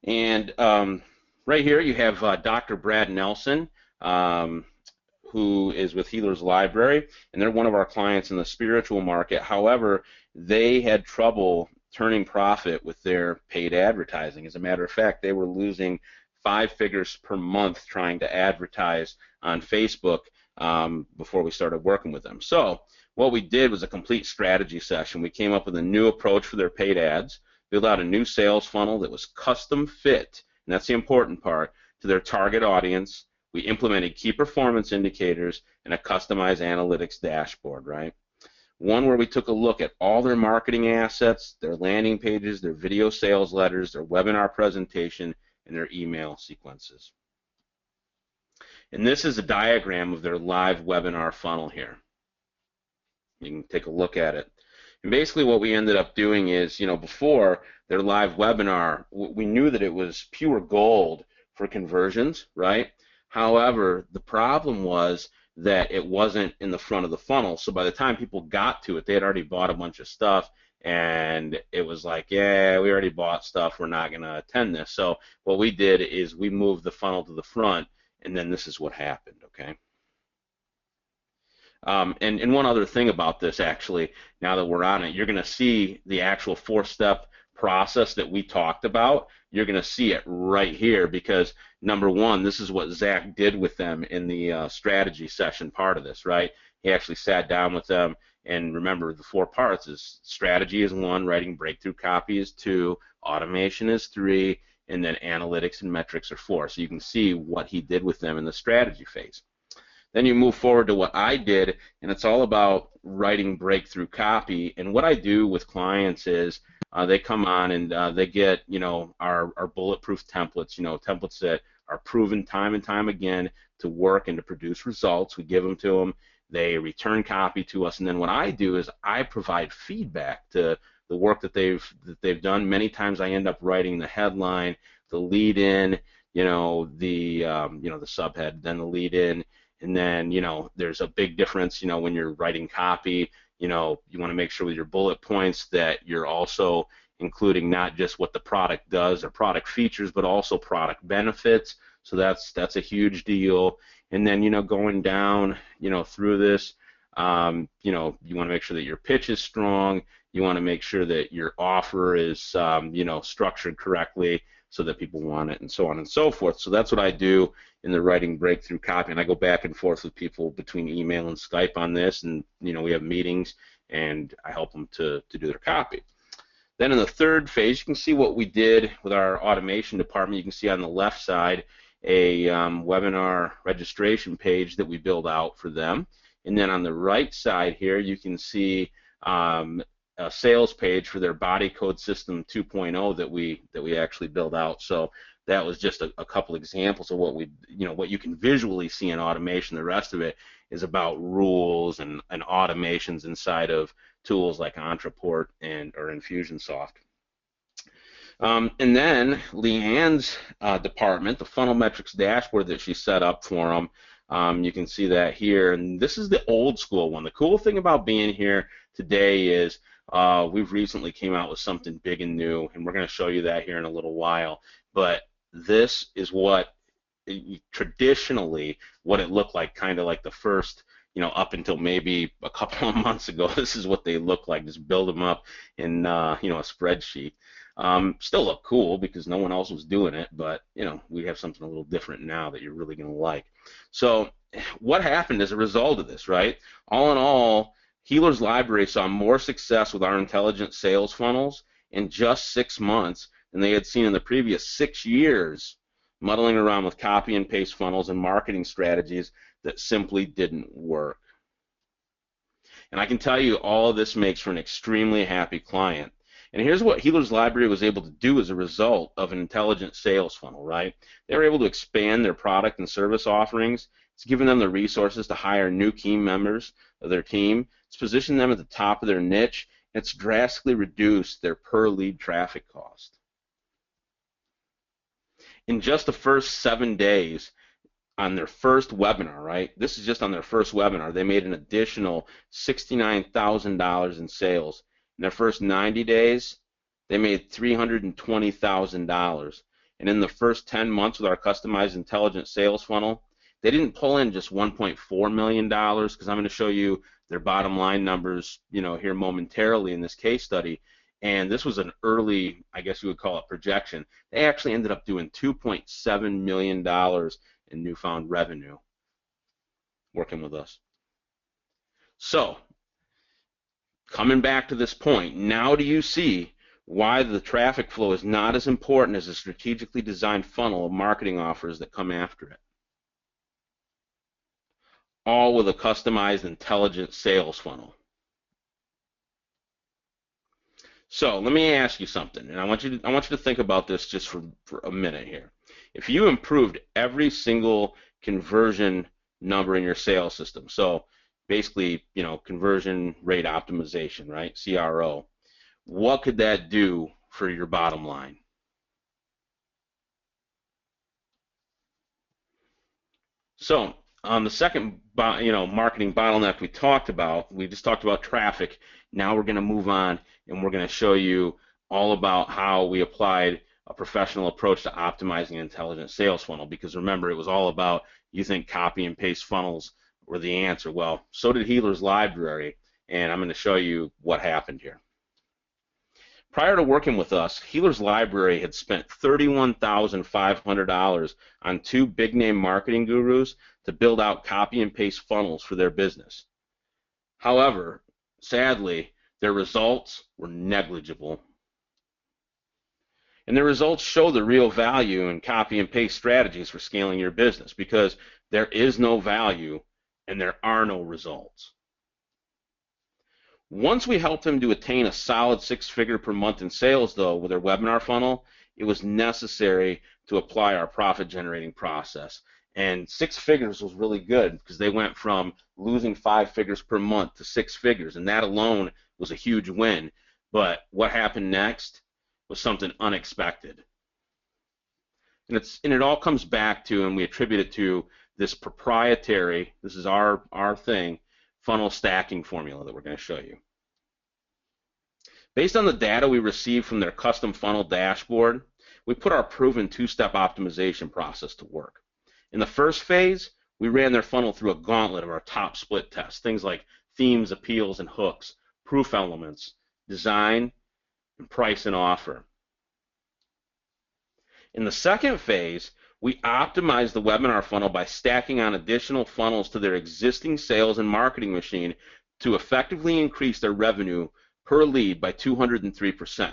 And right here you have Dr. Brad Nelson, who is with Healer's Library, and they're one of our clients in the spiritual market. However, they had trouble turning profit with their paid advertising. As a matter of fact, they were losing 5 figures per month trying to advertise on Facebook before we started working with them. So what we did was a complete strategy session. We came up with a new approach for their paid ads, built out a new sales funnel that was custom fit, and that's the important part, to their target audience. We implemented key performance indicators and a customized analytics dashboard, right? One where we took a look at all their marketing assets, their landing pages, their video sales letters, their webinar presentation, and their email sequences. And this is a diagram of their live webinar funnel here. You can take a look at it. And basically what we ended up doing is, before their live webinar, we knew that it was pure gold for conversions, right? However, the problem was that it wasn't in the front of the funnel. So by the time people got to it, they had already bought a bunch of stuff, and it was like, yeah, we already bought stuff, we're not going to attend this. So what we did is we moved the funnel to the front, and then this is what happened, okay? And one other thing about this, actually, now that we're on it, you're going to see the actual 4-step process that we talked about. You're going to see it right here because, number one, this is what Zach did with them in the strategy session part of this, right? He actually sat down with them, and remember, the 4 parts is strategy is 1, writing breakthrough copy is 2, automation is 3, and then analytics and metrics are 4. So you can see what he did with them in the strategy phase. Then you move forward to what I did, and it's all about writing breakthrough copy. And what I do with clients is they come on and they get, our bulletproof templates, templates that are proven time and time again to work and to produce results. We give them to them. They return copy to us, and then what I do is I provide feedback to the work that they've done. Many times I end up writing the headline, the lead in, the subhead, then the lead in, and then there's a big difference, when you're writing copy. You want to make sure with your bullet points that you're also including not just what the product does or product features, but also product benefits. So that's a huge deal. And then going down through this, you want to make sure that your pitch is strong. You want to make sure that your offer is structured correctly so that people want it, and so on and so forth. So that's what I do in the writing breakthrough copy, and I go back and forth with people between email and Skype on this, and we have meetings, and I help them to do their copy. Then in the third phase, you can see what we did with our automation department. You can see on the left side a webinar registration page that we build out for them, and then on the right side here you can see a sales page for their body code system 2.0 that we actually build out. So that was just a couple examples of what you can visually see in automation. The rest of it is about rules and automations inside of tools like Ontraport or Infusionsoft. And then Leanne's department, the funnel metrics dashboard that she set up for them, you can see that here. And this is the old school one. The cool thing about being here today is we've recently came out with something big and new, and we're going to show you that here in a little while. But this is what traditionally what it looked like, kind of like the first, up until maybe a couple of months ago. This is what they look like. Just build them up in a spreadsheet. Still look cool because no one else was doing it, but we have something a little different now that you're really going to like. So what happened as a result of this, right? All in all, Healer's Library saw more success with our intelligent sales funnels in just 6 months than they had seen in the previous 6 years, muddling around with copy and paste funnels and marketing strategies that simply didn't work. And I can tell you all of this makes for an extremely happy client. And here's what Healer's Library was able to do as a result of an intelligent sales funnel, right? They were able to expand their product and service offerings. It's given them the resources to hire new team members of their team. It's positioned them at the top of their niche. And it's drastically reduced their per lead traffic cost. In just the first 7 days on their first webinar, right? This is just on their first webinar. They made an additional $69,000 in sales. In their first 90 days, they made $320,000. And in the first 10 months with our customized intelligent sales funnel, they didn't pull in just $1.4 million, because I'm going to show you their bottom line numbers, here momentarily in this case study. And this was an early, I guess you would call it, projection. They actually ended up doing $2.7 million in newfound revenue working with us. So, coming back to this point, now do you see why the traffic flow is not as important as a strategically designed funnel of marketing offers that come after it? All with a customized intelligent sales funnel. So let me ask you something, and I want you to think about this just for a minute here. If you improved every single conversion number in your sales system, so basically, conversion rate optimization, right? CRO. What could that do for your bottom line? So on the second, marketing bottleneck we just talked about traffic. Now we're going to move on, and we're going to show you all about how we applied a professional approach to optimizing an intelligent sales funnel. Because remember, it was all about, you think copy and paste funnels were the answer. Well, so did Healer's Library, and I'm going to show you what happened here. Prior to working with us, Healer's Library had spent $31,500 on 2 big-name marketing gurus to build out copy and paste funnels for their business. However, sadly, their results were negligible. And the results show the real value in copy and paste strategies for scaling your business, because there is no value and there are no results. Once we helped them to attain a solid six-figure per month in sales, though, with their webinar funnel, it was necessary to apply our profit-generating process. And six figures was really good because they went from losing 5 figures per month to 6 figures, and that alone was a huge win. But what happened next was something unexpected. And it all comes back to, and we attribute it to this proprietary, this is our thing, funnel stacking formula that we're going to show you. Based on the data we received from their custom funnel dashboard, we put our proven two-step optimization process to work. In the first phase, we ran their funnel through a gauntlet of our top split tests, things like themes, appeals, and hooks, proof elements, design, and price and offer. In the second phase, we optimized the webinar funnel by stacking on additional funnels to their existing sales and marketing machine to effectively increase their revenue per lead by 203%.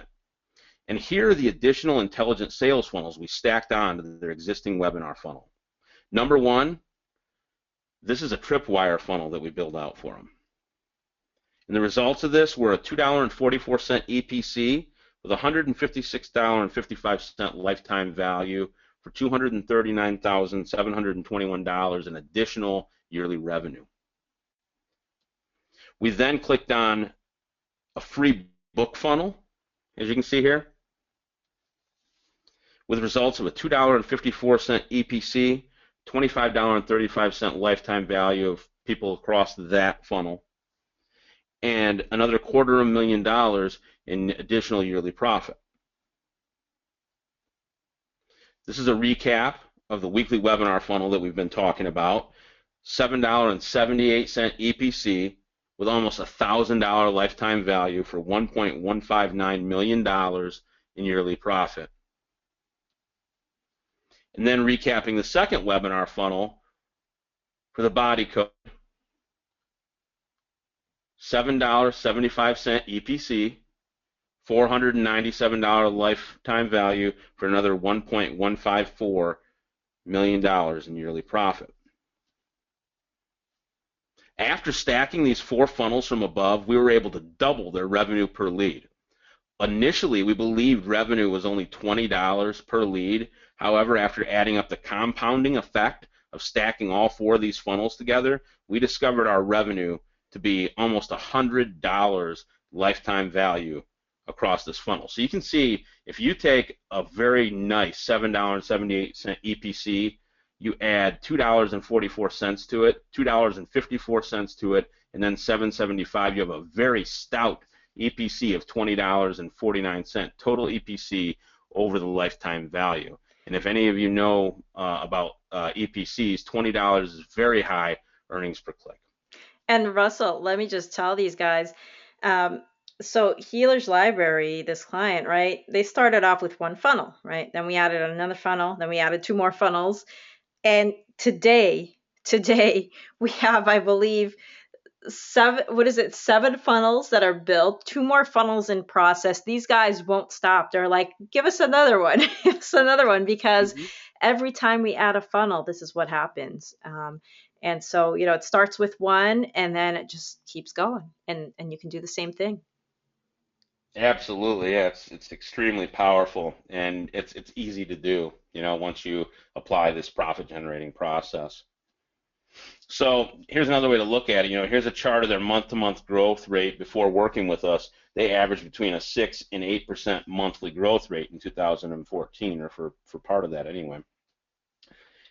And here are the additional intelligent sales funnels we stacked on to their existing webinar funnel. Number one, this is a tripwire funnel that we build out for them. And the results of this were a $2.44 EPC with $156.55 lifetime value for $239,721 in additional yearly revenue. We then clicked on a free book funnel, as you can see here, with results of a $2.54 EPC, $25.35 lifetime value of people across that funnel, and another $250,000 in additional yearly profit. This is a recap of the weekly webinar funnel that we've been talking about. $7.78 EPC with almost $1,000 lifetime value for $1.159 million in yearly profit. And then recapping the second webinar funnel for the body code. $7.75 EPC, $497 lifetime value for another $1.154 million in yearly profit. After stacking these four funnels from above, we were able to double their revenue per lead. Initially, we believed revenue was only $20 per lead. However, after adding up the compounding effect of stacking all four of these funnels together, we discovered our revenue to be almost $100 lifetime value across this funnel. So you can see if you take a very nice $7.78 EPC, you add $2.44 to it, $2.54 to it, and then $7.75, you have a very stout EPC of $20.49 total EPC over the lifetime value. And if any of you know about EPCs, $20 is very high earnings per click. And Russell, let me just tell these guys, so Healer's Library, this client, right, they started off with one funnel, right? Then we added another funnel, then we added two more funnels. And today we have, I believe, seven funnels that are built, two more funnels in process. These guys won't stop. They're like, give us another one, give us another one, because every time we add a funnel, this is what happens. And so, you know, it starts with one and then it just keeps going, and you can do the same thing. Absolutely, yeah, it's extremely powerful, and it's easy to do, you know, once you apply this profit generating process. So here's another way to look at it. You know, here's a chart of their month-to-month growth rate before working with us. They averaged between a 6 and 8% monthly growth rate in 2014, or for part of that anyway.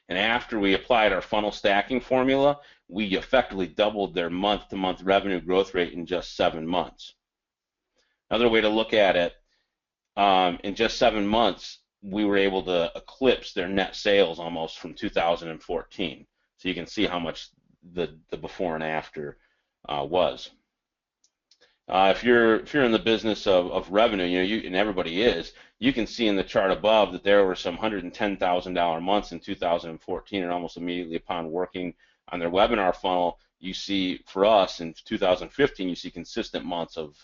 And after we applied our funnel stacking formula, we effectively doubled their month-to-month revenue growth rate in just 7 months. Another way to look at it, in just 7 months, we were able to eclipse their net sales almost from 2014. So you can see how much the before and after was. If you're in the business of revenue, you know, and everybody is, you can see in the chart above that there were some $110,000 months in 2014, and almost immediately upon working on their webinar funnel, you see, for us in 2015, you see consistent months of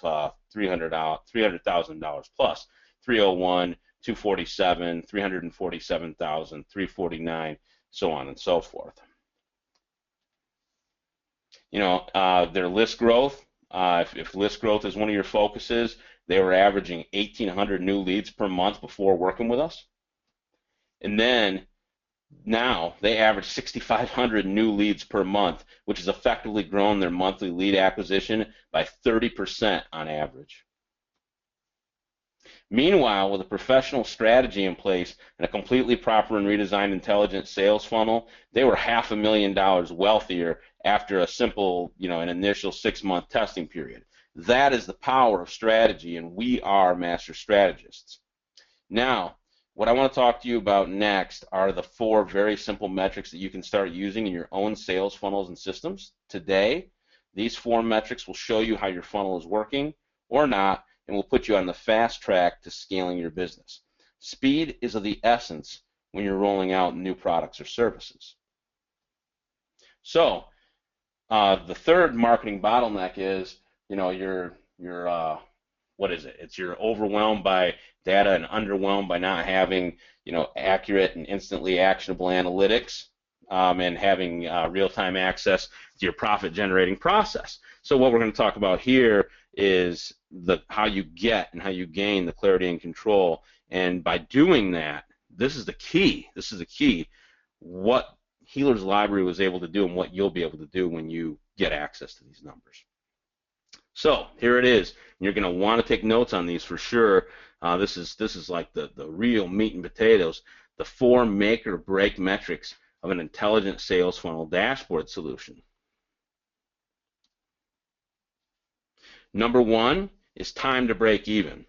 $300,000 plus, 301, 247, 347,000, 349, so on and so forth. You know, their list growth If list growth is one of your focuses, they were averaging 1,800 new leads per month before working with us. And then now they average 6,500 new leads per month, which has effectively grown their monthly lead acquisition by 30% on average. Meanwhile, with a professional strategy in place and a completely proper and redesigned intelligent sales funnel, they were $500,000 wealthier after a simple, an initial 6-month testing period. That is the power of strategy, and we are master strategists. Now, what I want to talk to you about next are the 4 very simple metrics that you can start using in your own sales funnels and systems today. These 4 metrics will show you how your funnel is working or not, and will put you on the fast track to scaling your business. Speed is of the essence when you're rolling out new products or services. So, the third marketing bottleneck is, you're what is it? It's you're overwhelmed by data and underwhelmed by not having, accurate and instantly actionable analytics, and having real-time access to your profit-generating process. So what we're going to talk about here is how you get and how you gain the clarity and control. And by doing that, this is the key. This is the key. What Healer's Library was able to do and what you'll be able to do when you get access to these numbers. So here it is. You're going to want to take notes on these for sure. This is like the real meat and potatoes. The 4 make or break metrics of an intelligent sales funnel dashboard solution. Number 1 is time to break even.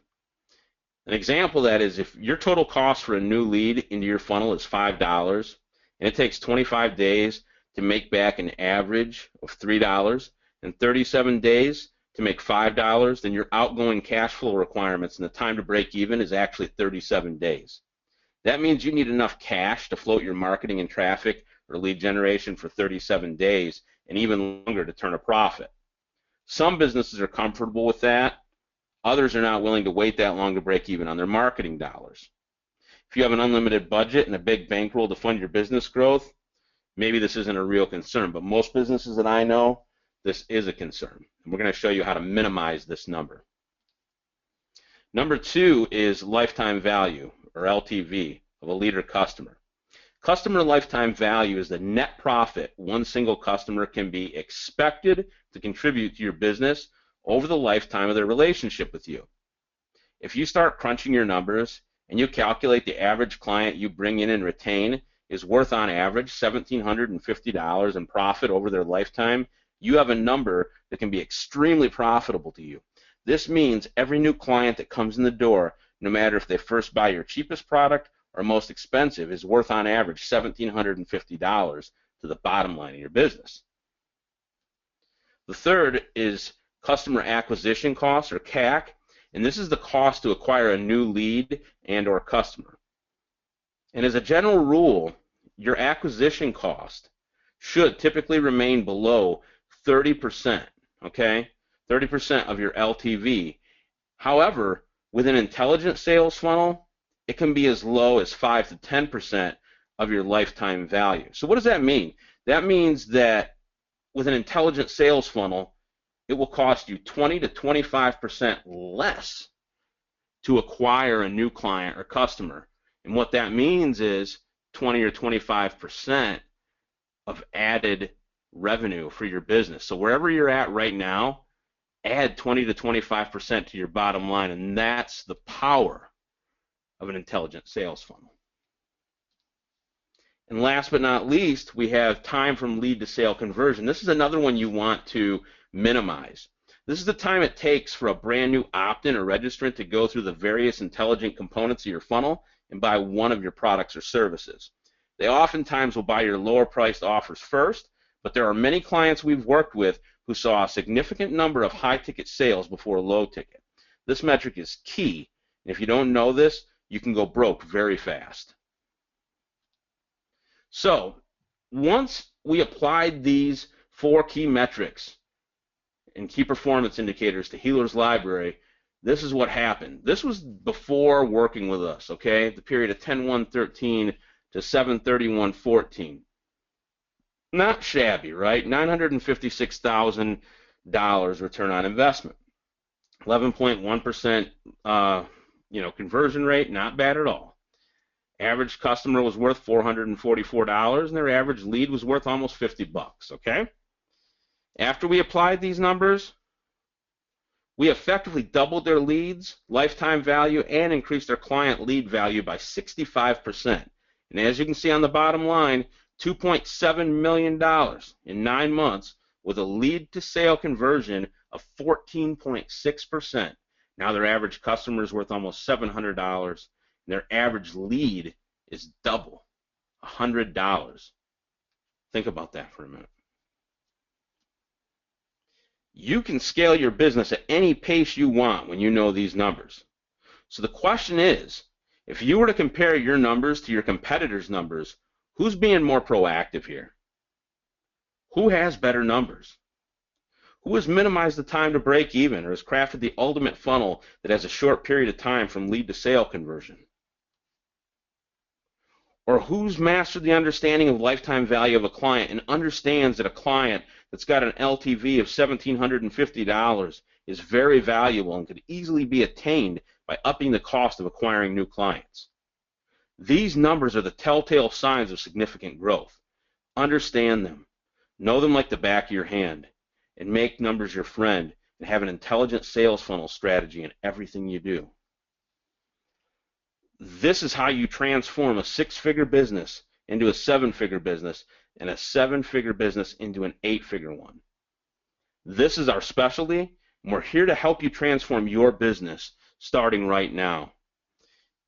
An example of that is if your total cost for a new lead into your funnel is $5 and it takes 25 days to make back an average of $3 and 37 days to make $5, then your outgoing cash flow requirements and the time to break even is actually 37 days. That means you need enough cash to float your marketing and traffic or lead generation for 37 days and even longer to turn a profit. Some businesses are comfortable with that. Others are not willing to wait that long to break even on their marketing dollars. If you have an unlimited budget and a big bankroll to fund your business growth, maybe this isn't a real concern, but most businesses that I know, this is a concern. And we're going to show you how to minimize this number. Number 2 is lifetime value, or LTV, of a leader customer. Customer lifetime value is the net profit one single customer can be expected to contribute to your business over the lifetime of their relationship with you. If you start crunching your numbers and you calculate the average client you bring in and retain is worth on average $1,750 in profit over their lifetime, you have a number that can be extremely profitable to you. This means every new client that comes in the door, no matter if they first buy your cheapest product or most expensive, is worth on average $1,750 to the bottom line of your business. The third is customer acquisition costs, or CAC, and this is the cost to acquire a new lead and or customer. And as a general rule, your acquisition cost should typically remain below 30%, okay? 30% of your LTV. However, with an intelligent sales funnel, it can be as low as 5 to 10% of your lifetime value. So what does that mean? That means that with an intelligent sales funnel, it will cost you 20 to 25% less to acquire a new client or customer. And what that means is 20 or 25% of added revenue for your business. So wherever you're at right now, add 20 to 25% to your bottom line, and that's the power of an intelligent sales funnel. And last but not least, we have time from lead to sale conversion. This is another one you want to minimize. This is the time it takes for a brand new opt-in or registrant to go through the various intelligent components of your funnel and buy one of your products or services. They oftentimes will buy your lower priced offers first, but there are many clients we've worked with who saw a significant number of high ticket sales before low ticket. This metric is key, and if you don't know this, you can go broke very fast. So once we applied these 4 key metrics and key performance indicators to Healer's Library, this is what happened. This was before working with us, okay? The period of 10/1/13 to 7/31/14. Not shabby, right? 956,000 return on investment. 11.1% conversion rate, not bad at all. Average customer was worth $444, and their average lead was worth almost $50, okay? After we applied these numbers, we effectively doubled their leads, lifetime value, and increased their client lead value by 65%. And as you can see on the bottom line, $2.7 million in 9 months with a lead to sale conversion of 14.6%. Now their average customer is worth almost $700, and their average lead is double, $100. Think about that for a minute. You can scale your business at any pace you want when you know these numbers. So the question is, if you were to compare your numbers to your competitors' numbers, who's being more proactive here? Who has better numbers? Who has minimized the time to break even or has crafted the ultimate funnel that has a short period of time from lead to sale conversion? Or who's mastered the understanding of lifetime value of a client and understands that a client that's got an LTV of $1,750 is very valuable and could easily be attained by upping the cost of acquiring new clients? These numbers are the telltale signs of significant growth. Understand them, know them like the back of your hand, and make numbers your friend and have an intelligent sales funnel strategy in everything you do. This is how you transform a 6-figure business into a 7-figure business and a 7-figure business into an 8-figure one. This is our specialty, and we're here to help you transform your business starting right now.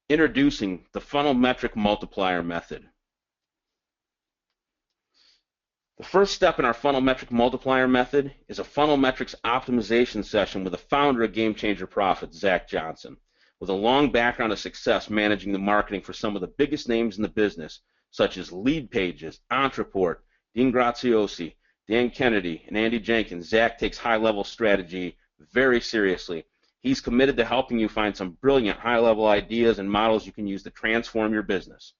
Introducing the funnel metric multiplier method. The first step in our funnel metric multiplier method is a funnel metrics optimization session with the founder of GameChanger Profits, Zach Johnson, with a long background of success managing the marketing for some of the biggest names in the business, such as Lead Pages, Entreport, Dean Graziosi, Dan Kennedy, and Andy Jenkins. Zach takes high-level strategy very seriously. He's committed to helping you find some brilliant high-level ideas and models you can use to transform your business.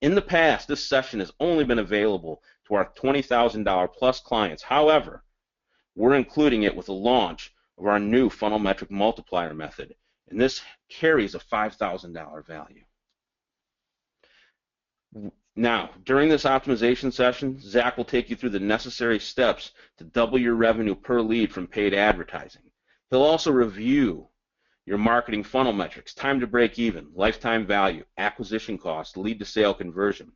In the past, this session has only been available to our $20,000 plus clients. However, we're including it with the launch of our new funnel metric multiplier method, and this carries a $5,000 value. Now, during this optimization session, Zach will take you through the necessary steps to double your revenue per lead from paid advertising. He'll also review your marketing funnel metrics, time to break even, lifetime value, acquisition cost, lead to sale conversion.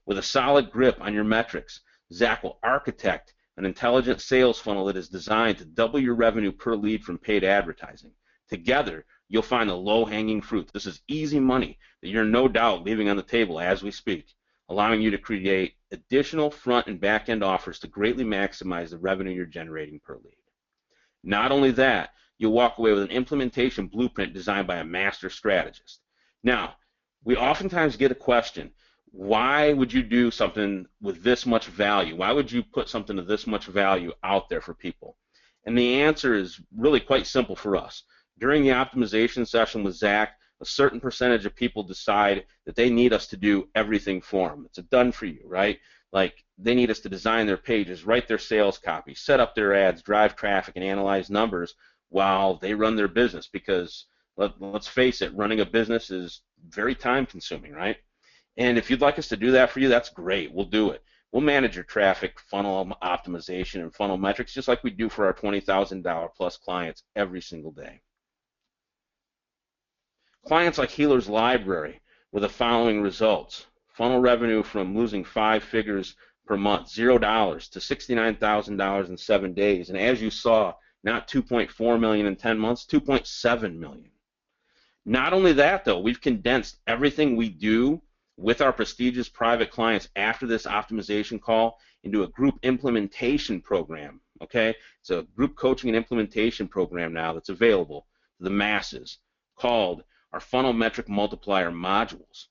With a solid grip on your metrics, Zach will architect an intelligent sales funnel that is designed to double your revenue per lead from paid advertising. Together, you'll find the low-hanging fruit. This is easy money that you're no doubt leaving on the table as we speak, allowing you to create additional front and back end offers to greatly maximize the revenue you're generating per lead. Not only that, you'll walk away with an implementation blueprint designed by a master strategist. Now, we oftentimes get a question, why would you do something with this much value? Why would you put something of this much value out there for people? And the answer is really quite simple for us. During the optimization session with Zach, a certain percentage of people decide that they need us to do everything for them. It's a done for you, right? Like they need us to design their pages, write their sales copy, set up their ads, drive traffic, and analyze numbers while they run their business, because let's face it, running a business is very time consuming, right? And if you'd like us to do that for you, that's great. We'll do it. We'll manage your traffic, funnel optimization, and funnel metrics just like we do for our $20,000 plus clients every single day. Clients like Healer's Library with the following results. Funnel revenue from losing 5 figures per month, $0 to $69,000 in 7 days. And as you saw, not 2.4 million in 10 months, 2.7 million. Not only that, though, we've condensed everything we do with our prestigious private clients after this optimization call into a group implementation program, okay? It's a group coaching and implementation program now that's available to the masses called our Funnel Metric Multiplier Modules.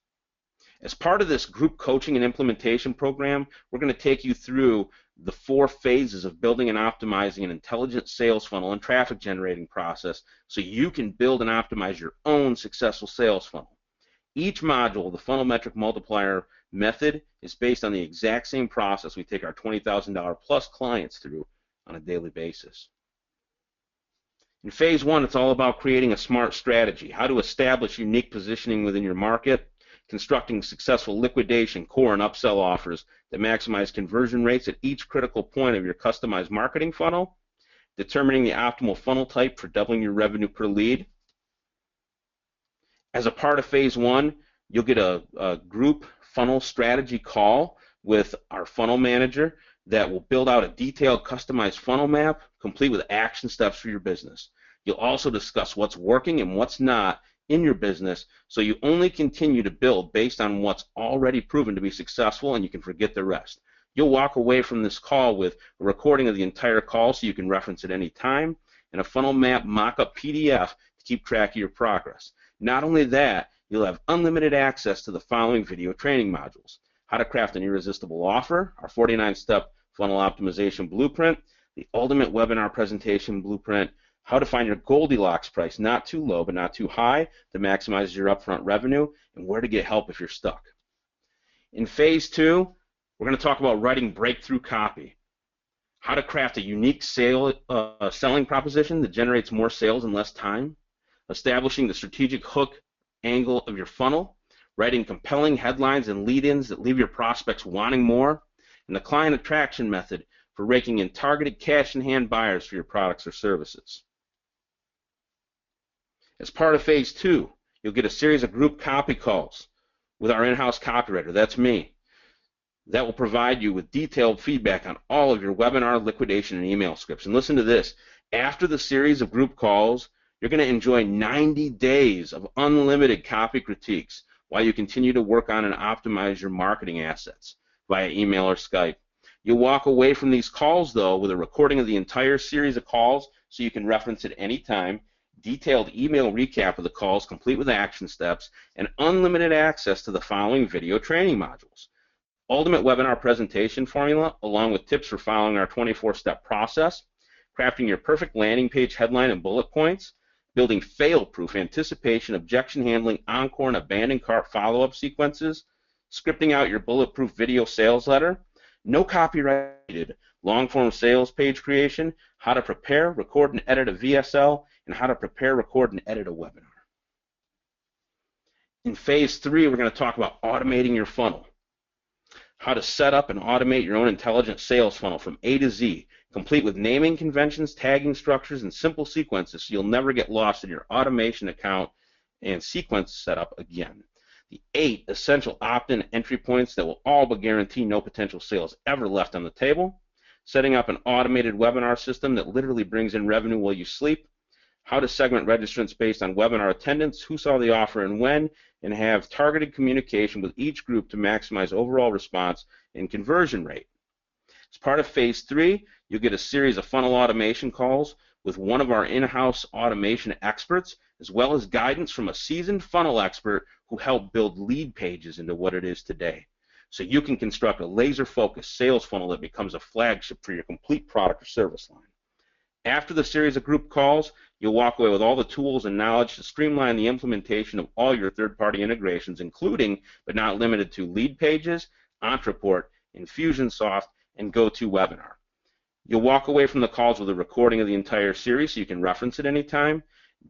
As part of this group coaching and implementation program, we're going to take you through the 4 phases of building and optimizing an intelligent sales funnel and traffic generating process so you can build and optimize your own successful sales funnel. Each module, the Funnel Metric Multiplier method, is based on the exact same process we take our $20,000 plus clients through on a daily basis. In phase one, it's all about creating a smart strategy, how to establish unique positioning within your market, constructing successful liquidation, core, and upsell offers that maximize conversion rates at each critical point of your customized marketing funnel, determining the optimal funnel type for doubling your revenue per lead. As a part of phase one, you'll get a group funnel strategy call with our funnel manager that will build out a detailed customized funnel map complete with action steps for your business. You'll also discuss what's working and what's not in your business, so you only continue to build based on what's already proven to be successful, and you can forget the rest. You'll walk away from this call with a recording of the entire call so you can reference it any time, and a funnel map mock-up PDF to keep track of your progress. Not only that, you'll have unlimited access to the following video training modules: how to craft an irresistible offer, our 49-step funnel optimization blueprint, the ultimate webinar presentation blueprint, how to find your Goldilocks price, not too low but not too high, to maximize your upfront revenue, and where to get help if you're stuck. In phase two, we're going to talk about writing breakthrough copy, how to craft a unique selling proposition that generates more sales in less time, establishing the strategic hook angle of your funnel, writing compelling headlines and lead-ins that leave your prospects wanting more, and the client attraction method for raking in targeted cash-in-hand buyers for your products or services. As part of phase two, you'll get a series of group copy calls with our in-house copywriter, that's me, that will provide you with detailed feedback on all of your webinar, liquidation, and email scripts. And listen to this, after the series of group calls, you're going to enjoy 90 days of unlimited copy critiques while you continue to work on and optimize your marketing assets via email or Skype. You'll walk away from these calls, though, with a recording of the entire series of calls so you can reference it anytime, detailed email recap of the calls complete with action steps, and unlimited access to the following video training modules: ultimate webinar presentation formula, along with tips for following our 24-step process, crafting your perfect landing page headline and bullet points, building fail-proof anticipation, objection handling, encore, and abandoned cart follow-up sequences, scripting out your bulletproof video sales letter, no copyrighted long-form sales page creation, how to prepare, record, and edit a VSL, and how to prepare, record, and edit a webinar. In phase three, we're going to talk about automating your funnel, how to set up and automate your own intelligent sales funnel from A to Z, complete with naming conventions, tagging structures, and simple sequences so you'll never get lost in your automation account and sequence setup again. The 8 essential opt-in entry points that will all but guarantee no potential sales ever left on the table. Setting up an automated webinar system that literally brings in revenue while you sleep. How to segment registrants based on webinar attendance, who saw the offer and when, and have targeted communication with each group to maximize overall response and conversion rate. As part of phase three, you'll get a series of funnel automation calls with one of our in-house automation experts, as well as guidance from a seasoned funnel expert who helped build lead pages into what it is today. So you can construct a laser-focused sales funnel that becomes a flagship for your complete product or service line. After the series of group calls, you'll walk away with all the tools and knowledge to streamline the implementation of all your third-party integrations, including, but not limited to, Lead Pages, Entreport, Infusionsoft, and GoToWebinar. You'll walk away from the calls with a recording of the entire series so you can reference it anytime,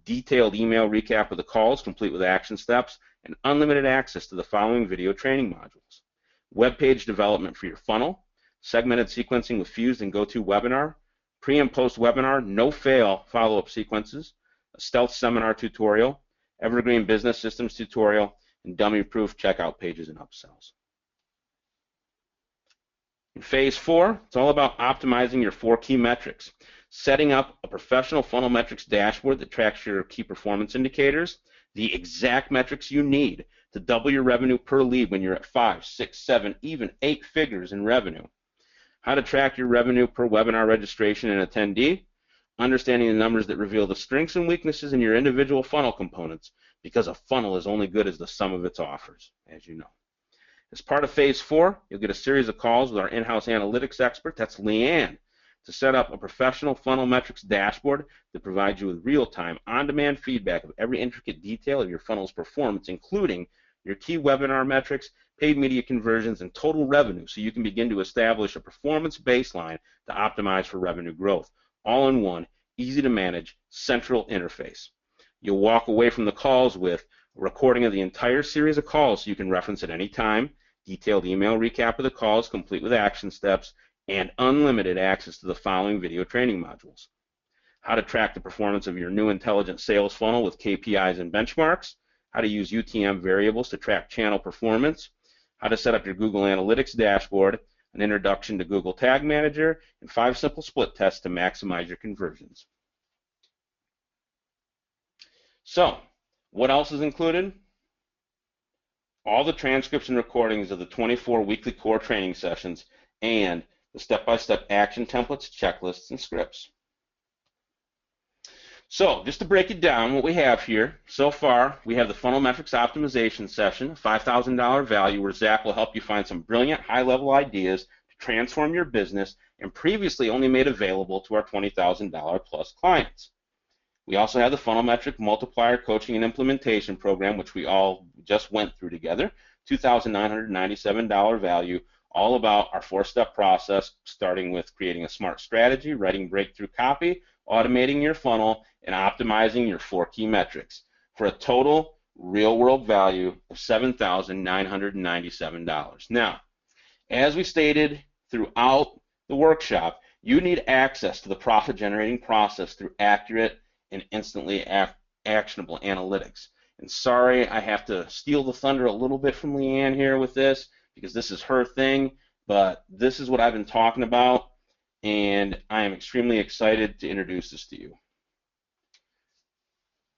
detailed email recap of the calls complete with action steps, and unlimited access to the following video training modules: web page development for your funnel, segmented sequencing with Fused and GoToWebinar, pre and post webinar no-fail follow-up sequences, a stealth seminar tutorial, evergreen business systems tutorial, and dummy-proof checkout pages and upsells. In phase four, it's all about optimizing your 4 key metrics, setting up a professional funnel metrics dashboard that tracks your key performance indicators, the exact metrics you need to double your revenue per lead when you're at 5, 6, 7, even 8 figures in revenue. How to track your revenue per webinar registration and attendee, understanding the numbers that reveal the strengths and weaknesses in your individual funnel components, because a funnel is only good as the sum of its offers, as you know. As part of phase four, you'll get a series of calls with our in-house analytics expert, that's Leanne, to set up a professional funnel metrics dashboard that provides you with real-time, on-demand feedback of every intricate detail of your funnel's performance, including your key webinar metrics, paid media conversions, and total revenue, so you can begin to establish a performance baseline to optimize for revenue growth, all in one easy to manage central interface. You'll walk away from the calls with a recording of the entire series of calls so you can reference at any time, detailed email recap of the calls complete with action steps, and unlimited access to the following video training modules. How to track the performance of your new intelligent sales funnel with KPIs and benchmarks, how to use UTM variables to track channel performance, how to set up your Google Analytics dashboard, an introduction to Google Tag Manager, and 5 simple split tests to maximize your conversions. So, what else is included? All the transcripts and recordings of the 24 weekly core training sessions and the step-by-step action templates, checklists, and scripts. So, just to break it down, what we have here so far, we have the funnel metrics optimization session, a $5,000 value where Zach will help you find some brilliant high-level ideas to transform your business and previously only made available to our $20,000 plus clients. We also have the funnel metric multiplier coaching and implementation program, which we all just went through together, $2,997 value, all about our 4-step process, starting with creating a smart strategy, writing breakthrough copy, automating your funnel, and optimizing your 4 key metrics for a total real-world value of $7,997. Now, as we stated throughout the workshop, you need access to the profit-generating process through accurate and instantly actionable analytics. And sorry, I have to steal the thunder a little bit from Leanne here with this because this is her thing, but this is what I've been talking about, and I am extremely excited to introduce this to you.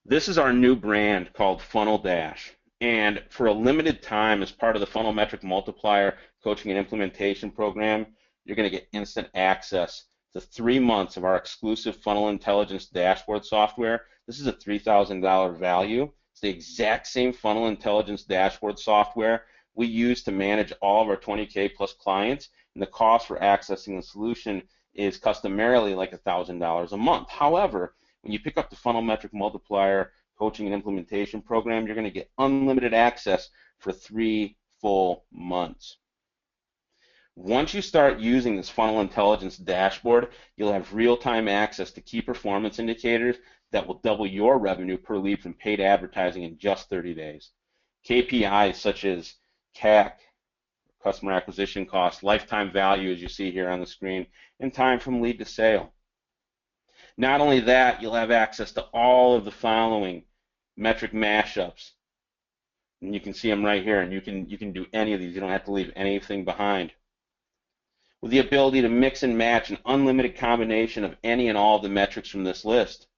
This is our new brand called Funnel Dash, and for a limited time as part of the Funnel Metric Multiplier Coaching and Implementation Program, you're going to get instant access to 3 months of our exclusive Funnel Intelligence Dashboard software. This is a $3,000 value. It's the exact same Funnel Intelligence Dashboard software we use to manage all of our 20K plus clients, and the cost for accessing the solution is customarily like $1,000 a month. However, when you pick up the Funnel Metric Multiplier Coaching and Implementation Program, you're going to get unlimited access for 3 full months. Once you start using this Funnel Intelligence Dashboard, you'll have real-time access to key performance indicators that will double your revenue per lead from paid advertising in just 30 days. KPIs such as CAC, customer acquisition cost, lifetime value, as you see here on the screen, and time from lead to sale. Not only that, you'll have access to all of the following metric mashups. And you can see them right here, and you can do any of these. You don't have to leave anything behind. With the ability to mix and match an unlimited combination of any and all of the metrics from this list.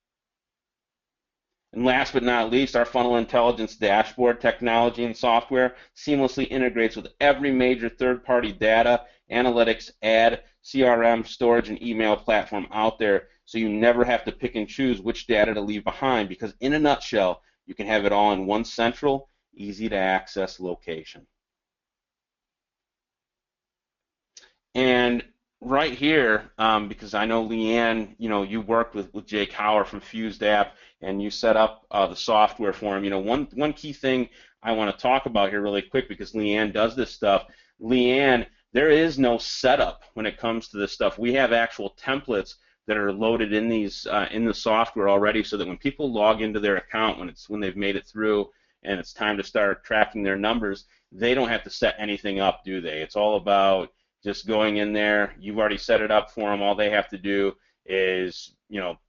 And last but not least, our Funnel Intelligence Dashboard technology and software seamlessly integrates with every major third-party data, analytics, ad, CRM, storage, and email platform out there, so you never have to pick and choose which data to leave behind, because in a nutshell, you can have it all in one central, easy-to-access location. And right here, because I know Leanne, you worked with Jake Hauer from Fused App, and you set up the software for him. One key thing I want to talk about here really quick, because Leanne does this stuff. Leanne, there is no setup when it comes to this stuff. We have actual templates that are loaded in these in the software already, so that when people log into their account, when they've made it through and it's time to start tracking their numbers, they don't have to set anything up, do they? It's all about just going in there. You've already set it up for them. All they have to do is,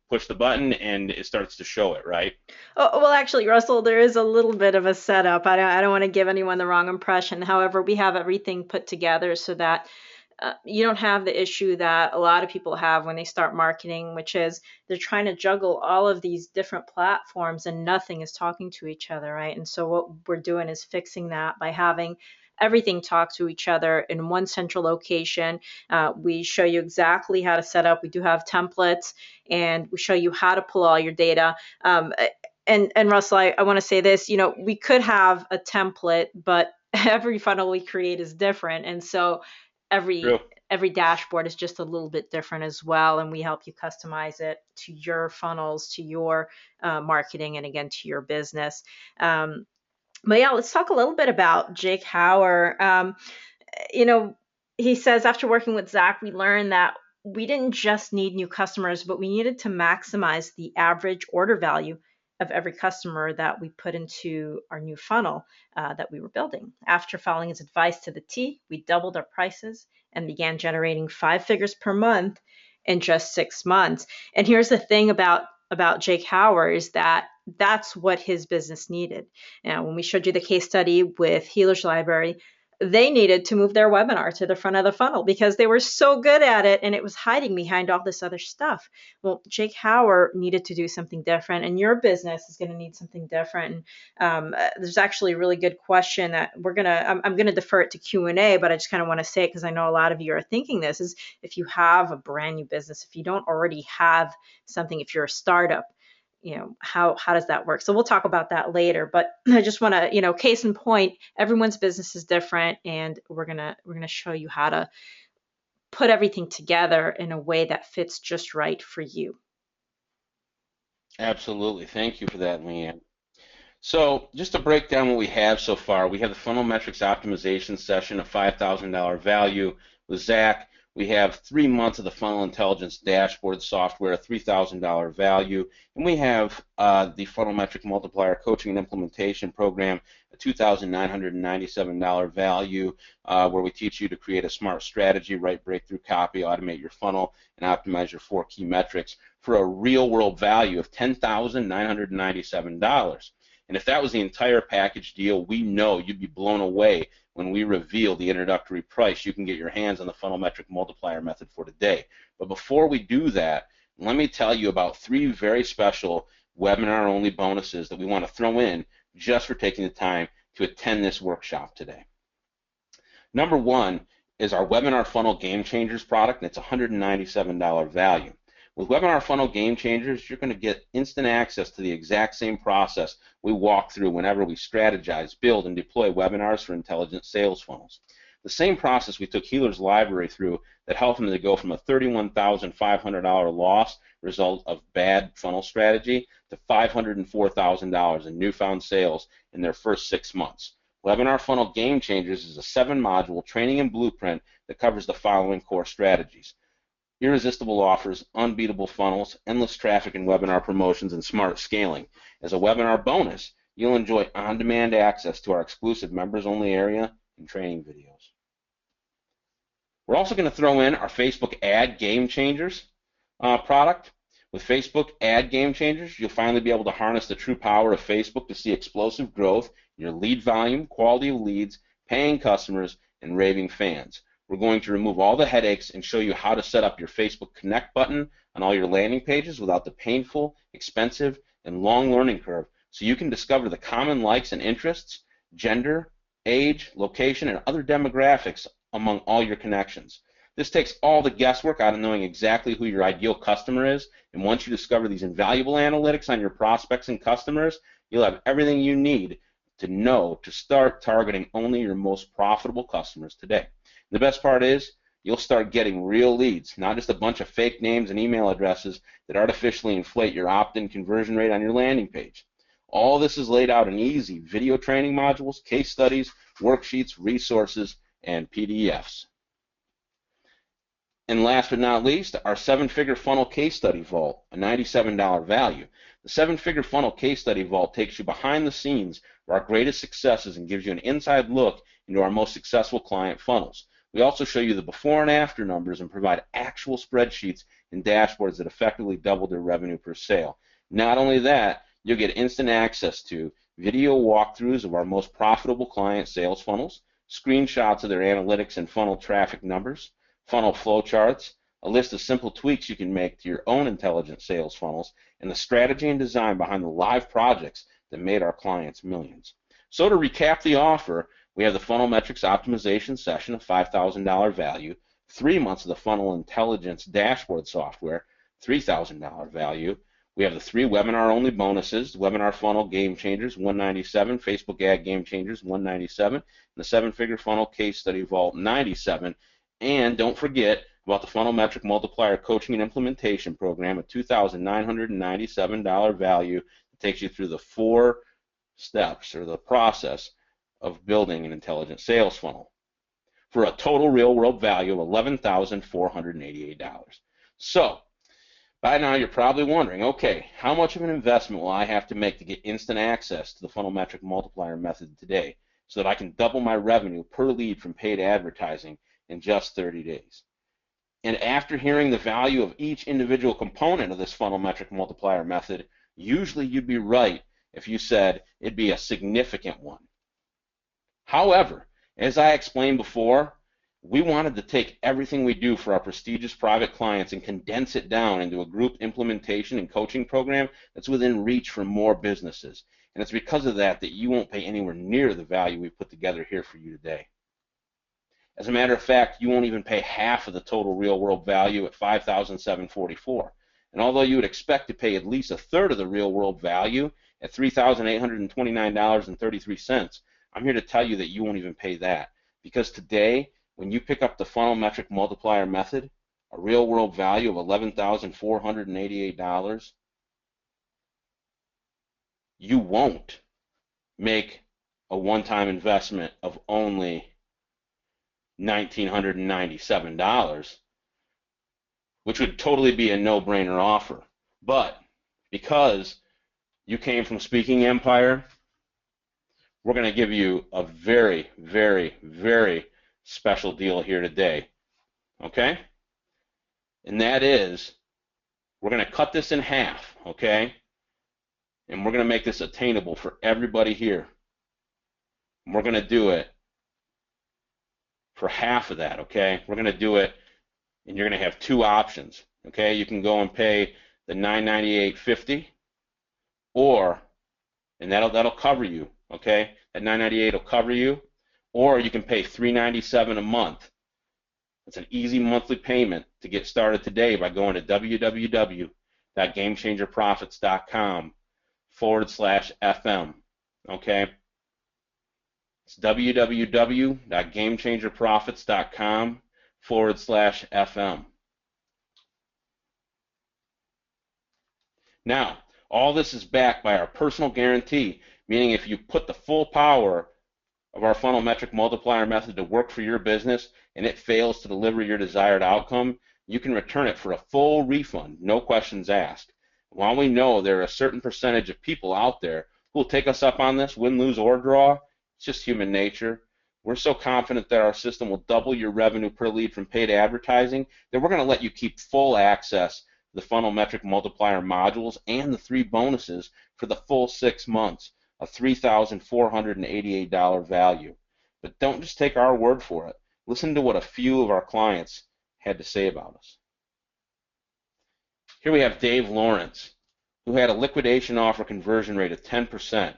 push the button and it starts to show it, right? Oh, well, actually, Russell, there is a little bit of a setup. I don't want to give anyone the wrong impression. However, we have everything put together so that you don't have the issue that a lot of people have when they start marketing, which is they're trying to juggle all of these different platforms and nothing is talking to each other, right? And so what we're doing is fixing that by having everything talk to each other in one central location. We show you exactly how to set up. We do have templates, and we show you how to pull all your data. And Russell, I want to say this, we could have a template, but every funnel we create is different. And so True. every dashboard is just a little bit different as well, and we help you customize it to your funnels, to your marketing, and again to your business. But yeah, let's talk a little bit about Jake Hauer. He says, after working with Zach, we learned that we didn't just need new customers, but we needed to maximize the average order value of every customer that we put into our new funnel that we were building. After following his advice to the T, we doubled our prices and began generating 5 figures per month in just 6 months. And here's the thing about Jake Hauer is that that's what his business needed. Now, when we showed you the case study with Healer's Library, they needed to move their webinar to the front of the funnel because they were so good at it and it was hiding behind all this other stuff. Well, Jake Hauer needed to do something different, and your business is going to need something different. And there's actually a really good question that I'm gonna defer it to Q&A, but I just kind of want to say it because I know a lot of you are thinking this is if you have a brand new business, if you don't already have something, if you're a startup, how does that work? So we'll talk about that later, but I just want to, case in point, everyone's business is different, and we're gonna show you how to put everything together in a way that fits just right for you. Absolutely. Thank you for that, Leanne. So just to break down what we have so far, we have the funnel metrics optimization session, a $5,000 value with Zach. We have 3 months of the funnel intelligence dashboard software, a $3,000 value. And we have the funnel metric multiplier coaching and implementation program, a $2,997 value, where we teach you to create a smart strategy, write breakthrough copy, automate your funnel, and optimize your 4 key metrics for a real world value of $10,997. And if that was the entire package deal, we know you'd be blown away when we reveal the introductory price you can get your hands on the funnel metric multiplier method for today. But before we do that, let me tell you about 3 very special webinar-only bonuses that we want to throw in just for taking the time to attend this workshop today. Number 1 is our Webinar Funnel Game Changers product, and it's a $197 value. With Webinar Funnel Game Changers, you're going to get instant access to the exact same process we walk through whenever we strategize, build, and deploy webinars for intelligent sales funnels. The same process we took Healer's Library through that helped them to go from a $31,500 loss result of bad funnel strategy to $504,000 in newfound sales in their first 6 months. Webinar Funnel Game Changers is a 7-module training and blueprint that covers the following core strategies: irresistible offers, unbeatable funnels, endless traffic and webinar promotions, and smart scaling. As a webinar bonus, you'll enjoy on-demand access to our exclusive members-only area and training videos. We're also going to throw in our Facebook Ad Game Changers product. With Facebook Ad Game Changers, you'll finally be able to harness the true power of Facebook to see explosive growth in your lead volume, quality of leads, paying customers, and raving fans. We're going to remove all the headaches and show you how to set up your Facebook Connect button on all your landing pages without the painful, expensive, and long learning curve, so you can discover the common likes and interests, gender, age, location, and other demographics among all your connections. This takes all the guesswork out of knowing exactly who your ideal customer is, and once you discover these invaluable analytics on your prospects and customers, you'll have everything you need to know to start targeting only your most profitable customers today. The best part is you'll start getting real leads, not just a bunch of fake names and email addresses that artificially inflate your opt-in conversion rate on your landing page. All this is laid out in easy video training modules, case studies, worksheets, resources, and PDFs. And last but not least, our 7-figure funnel case study vault, a $97 value. The 7-figure funnel case study vault takes you behind the scenes of our greatest successes and gives you an inside look into our most successful client funnels. We also show you the before and after numbers and provide actual spreadsheets and dashboards that effectively double their revenue per sale. Not only that, you'll get instant access to video walkthroughs of our most profitable client sales funnels, screenshots of their analytics and funnel traffic numbers, funnel flowcharts, a list of simple tweaks you can make to your own intelligent sales funnels, and the strategy and design behind the live projects that made our clients millions. So to recap the offer, we have the funnel metrics optimization session, a $5,000 value, 3 months of the funnel intelligence dashboard software, $3,000 value. We have the 3 webinar-only bonuses, Webinar Funnel Game Changers, $197, Facebook Ad Game Changers, $197, and the 7-figure funnel case study vault, $97. And don't forget about the funnel metric multiplier coaching and implementation program, a $2,997 value that takes you through the 4 steps or the process of building an intelligent sales funnel. for a total real world value of $11,488. So, by now you're probably wondering, okay, how much of an investment will I have to make to get instant access to the funnel metric multiplier method today so that I can double my revenue per lead from paid advertising in just 30 days? And after hearing the value of each individual component of this funnel metric multiplier method, usually you'd be right if you said it'd be a significant one. However, as I explained before, we wanted to take everything we do for our prestigious private clients and condense it down into a group implementation and coaching program that's within reach for more businesses. And it's because of that that you won't pay anywhere near the value we've put together here for you today. As a matter of fact, you won't even pay half of the total real-world value at $5,744. And although you would expect to pay at least a third of the real-world value at $3,829.33, I'm here to tell you that you won't even pay that. Because today, when you pick up the funnel metric multiplier method, a real-world value of $11,488, you won't make a one-time investment of only $1,997, which would totally be a no-brainer offer. But because you came from Speaking Empire, we're going to give you a very, very, very special deal here today. Okay? And that is, we're going to cut this in half, okay? And we're going to make this attainable for everybody here. And we're going to do it for half of that, okay? We're going to do it, and you're going to have two options, okay? You can go and pay the $998.50, or, and that'll cover you, okay? That $998 will cover you, or you can pay $397 a month. It's an easy monthly payment to get started today by going to www.gamechangerprofits.com/FM, okay? It's www.gamechangerprofits.com/FM. Now, all this is backed by our personal guarantee, meaning if you put the full power of our funnel metric multiplier method to work for your business and it fails to deliver your desired outcome, you can return it for a full refund, no questions asked. While we know there are a certain percentage of people out there who will take us up on this, win, lose, or draw, it's just human nature. We're so confident that our system will double your revenue per lead from paid advertising that we're going to let you keep full access to the funnel metric multiplier modules and the 3 bonuses for the full 6 months, a $3,488 value. But don't just take our word for it. Listen to what a few of our clients had to say about us. Here we have Dave Lawrence, who had a liquidation offer conversion rate of 10%,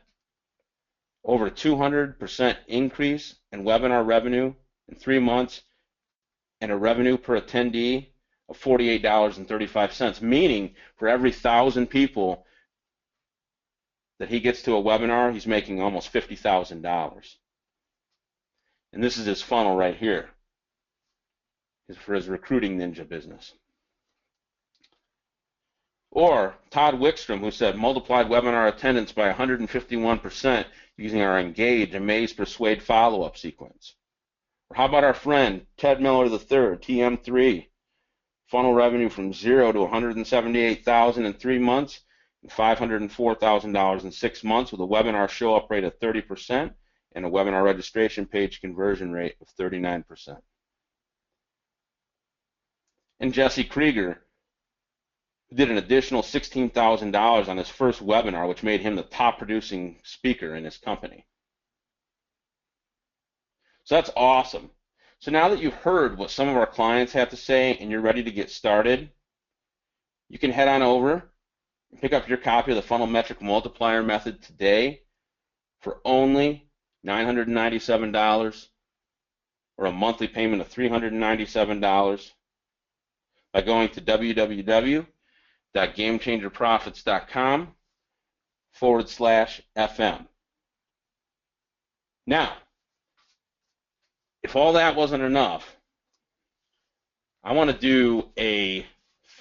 over a 200% increase in webinar revenue in 3 months, and a revenue per attendee of $48.35, meaning for every 1,000 people that he gets to a webinar, he's making almost $50,000. And this is his funnel right here for his recruiting ninja business. Or Todd Wickstrom, who said multiplied webinar attendance by 151% using our Engage, Amaze, Persuade follow-up sequence. Or how about our friend Ted Miller III, TM3, funnel revenue from 0 to $178,000 in 3 months and $504,000 in 6 months with a webinar show-up rate of 30% and a webinar registration page conversion rate of 39%. And Jesse Krieger, who did an additional $16,000 on his first webinar, which made him the top producing speaker in his company. So that's awesome. So now that you've heard what some of our clients have to say and you're ready to get started, you can head on over and pick up your copy of the Funnel Metric Multiplier Method today for only $997 or a monthly payment of $397 by going to www.gamechangerprofits.com/FM. Now, if all that wasn't enough, I want to do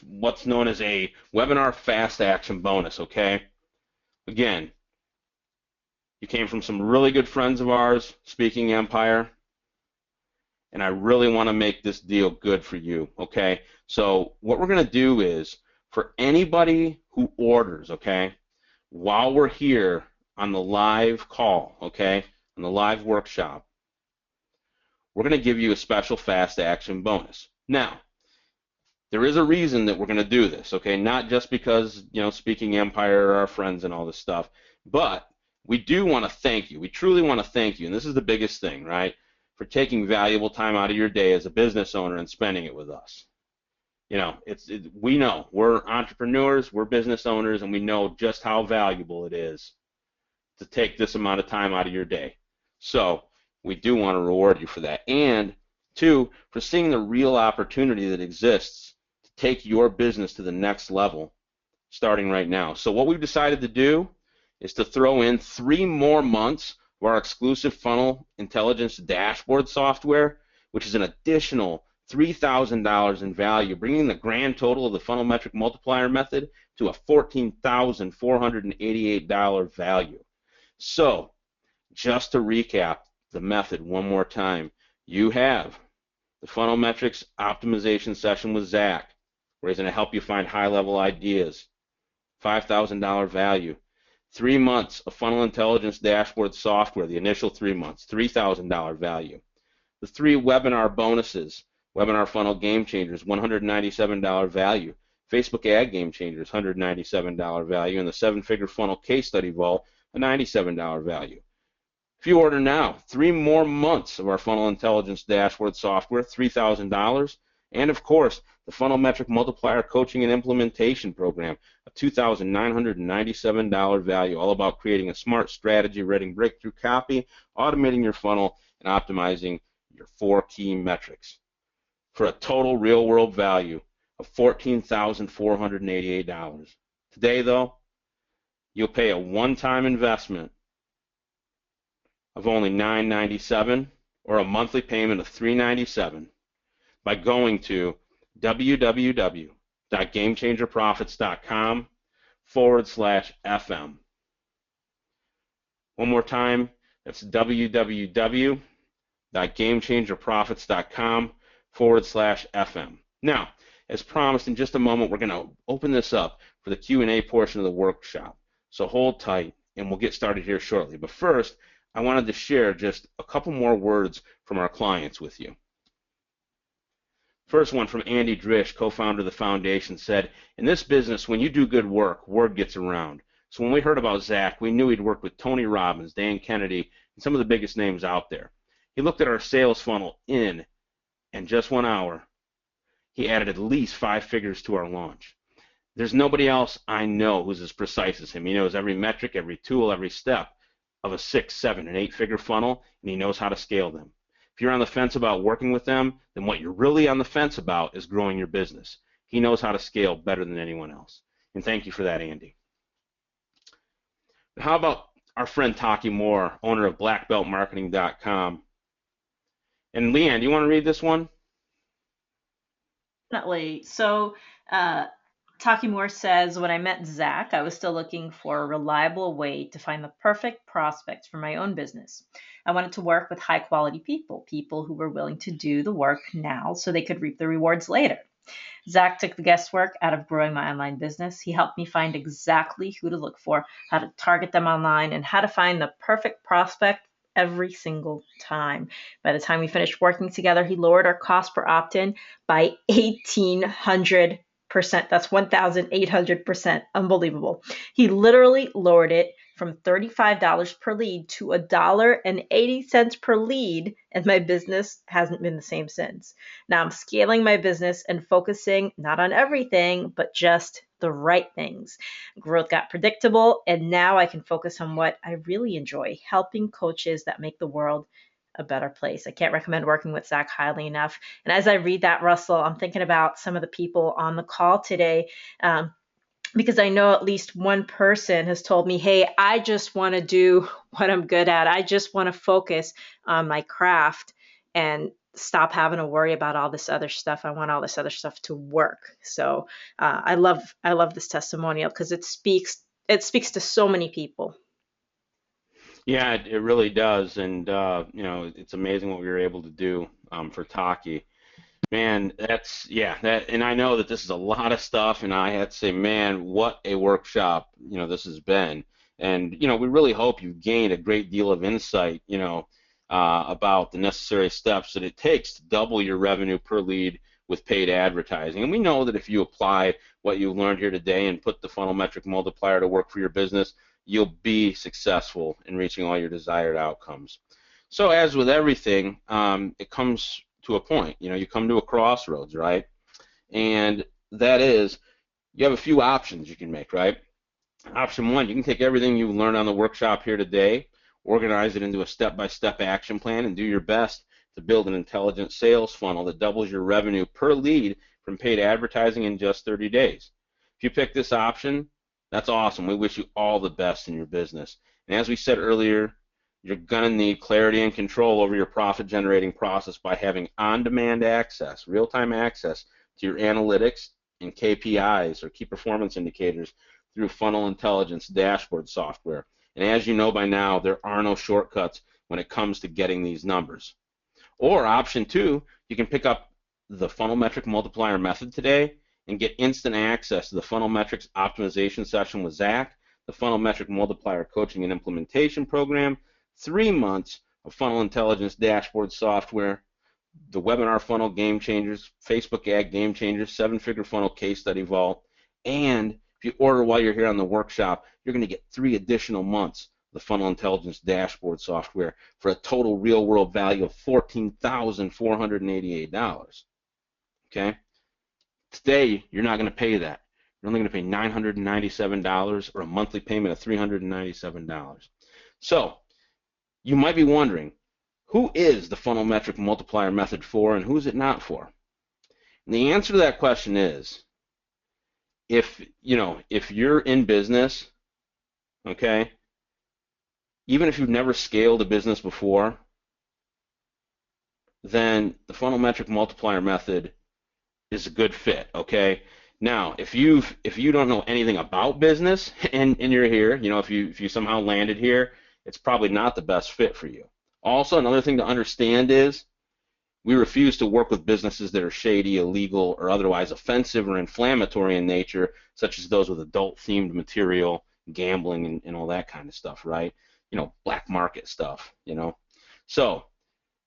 what's known as a webinar fast action bonus, okay? Again, you came from some really good friends of ours, Speaking Empire, and I really want to make this deal good for you, okay? So what we're going to do is, for anybody who orders, okay, while we're here on the live call, okay, on the live workshop, we're going to give you a special fast action bonus. Now, there is a reason that we're going to do this, okay? Not just because, Speaking Empire are our friends and all this stuff, but we do want to thank you. We truly want to thank you, and this is the biggest thing, right? For taking valuable time out of your day as a business owner and spending it with us. We know we're entrepreneurs, we're business owners, and we know just how valuable it is to take this amount of time out of your day. So we do want to reward you for that. And two, for seeing the real opportunity that exists to take your business to the next level starting right now. So what we've decided to do is to throw in 3 more months of our exclusive funnel intelligence dashboard software, which is an additional $3,000 in value, bringing the grand total of the funnel metric multiplier method to a $14,488 value. So, just to recap the method one more time, you have the funnel metrics optimization session with Zach, where he's going to help you find high-level ideas, $5,000 value. 3 months of funnel intelligence dashboard software, the initial 3 months, $3,000 value. The 3 webinar bonuses, webinar funnel game changers, $197 value. Facebook ad game changers, $197 value, and the 7-figure funnel case study vault, a $97 value. If you order now, 3 more months of our funnel intelligence dashboard software, $3,000, and of course, the funnel metric multiplier coaching and implementation program, a $2,997 value, all about creating a smart strategy, writing breakthrough copy, automating your funnel, and optimizing your 4 key metrics, for a total real-world value of $14,488. Today, though, you'll pay a one-time investment of only $997 or a monthly payment of $397 by going to www.gamechangerprofits.com/FM. One more time, that's www.gamechangerprofits.com/FM. Now, as promised, in just a moment, we're going to open this up for the Q&A portion of the workshop. So hold tight, and we'll get started here shortly. But first, I wanted to share just a couple more words from our clients with you. First one from Andy Drish, co-founder of the foundation, said, in this business, when you do good work, word gets around. So when we heard about Zach, we knew he'd worked with Tony Robbins, Dan Kennedy, and some of the biggest names out there. He looked at our sales funnel in just 1 hour. He added at least 5 figures to our launch. There's nobody else I know who's as precise as him. He knows every metric, every tool, every step of a 6, 7, and 8-figure funnel, and he knows how to scale them. If you're on the fence about working with them, then what you're really on the fence about is growing your business. He knows how to scale better than anyone else. And thank you for that, Andy. How about our friend Taki Moore, owner of blackbeltmarketing.com? And Leanne, do you want to read this one? Definitely. So Taki Moore says, when I met Zach, I was still looking for a reliable way to find the perfect prospects for my own business. I wanted to work with high quality people who were willing to do the work now so they could reap the rewards later. Zach took the guesswork out of growing my online business. He helped me find exactly who to look for, how to target them online, and how to find the perfect prospect every single time. By the time we finished working together, he lowered our cost per opt-in by 1,800%. That's 1,800%. Unbelievable. He literally lowered it from $35 per lead to $1.80 per lead, and my business hasn't been the same since. Now I'm scaling my business and focusing not on everything, but just the right things. Growth got predictable, and now I can focus on what I really enjoy, helping coaches that make the world a better place. I can't recommend working with Zach highly enough. And as I read that, Russell, I'm thinking about some of the people on the call today, because I know at least one person has told me, hey, I just want to do what I'm good at. I just want to focus on my craft and stop having to worry about all this other stuff. I want all this other stuff to work. So I love this testimonial because it speaks to so many people. Yeah, it really does, and it's amazing what we were able to do for Taki. Man, that's yeah, that and I know that this is a lot of stuff, and I had to say, man, what a workshop, this has been. And we really hope you've gained a great deal of insight, about the necessary steps that it takes to double your revenue per lead with paid advertising. And we know that if you apply what you learned here today and put the funnel metric multiplier to work for your business, you'll be successful in reaching all your desired outcomes. So as with everything, it comes to a point. You come to a crossroads, right? And that is, you have a few options you can make, right? Option one, you can take everything you've learned on the workshop here today, organize it into a step-by-step action plan, and do your best to build an intelligent sales funnel that doubles your revenue per lead from paid advertising in just 30 days. If you pick this option, that's awesome. We wish you all the best in your business. And as we said earlier, you're going to need clarity and control over your profit-generating process by having on-demand access, real-time access to your analytics and KPIs, or key performance indicators, through funnel intelligence dashboard software. And as you know by now, there are no shortcuts when it comes to getting these numbers. Or option two, you can pick up the funnel metric multiplier method today and get instant access to the funnel metrics optimization session with Zach, the funnel metric multiplier coaching and implementation program, 3 months of funnel intelligence dashboard software, the webinar funnel game changers, Facebook ad game changers, 7-figure funnel case study vault, and if you order while you're here on the workshop, you're going to get 3 additional months of the funnel intelligence dashboard software for a total real world value of $14,488. Okay? Today, you're not going to pay that. You're only going to pay $997 or a monthly payment of $397. So, you might be wondering, who is the funnel metric multiplier method for and who is it not for? And the answer to that question is, if you're in business, okay, even if you've never scaled a business before, then the funnel metric multiplier method is a good fit, okay? Now, if you don't know anything about business and you're here, if you somehow landed here, it's probably not the best fit for you. Also, another thing to understand is we refuse to work with businesses that are shady, illegal, or otherwise offensive or inflammatory in nature, such as those with adult-themed material, gambling, and all that kind of stuff, right? Black market stuff, So,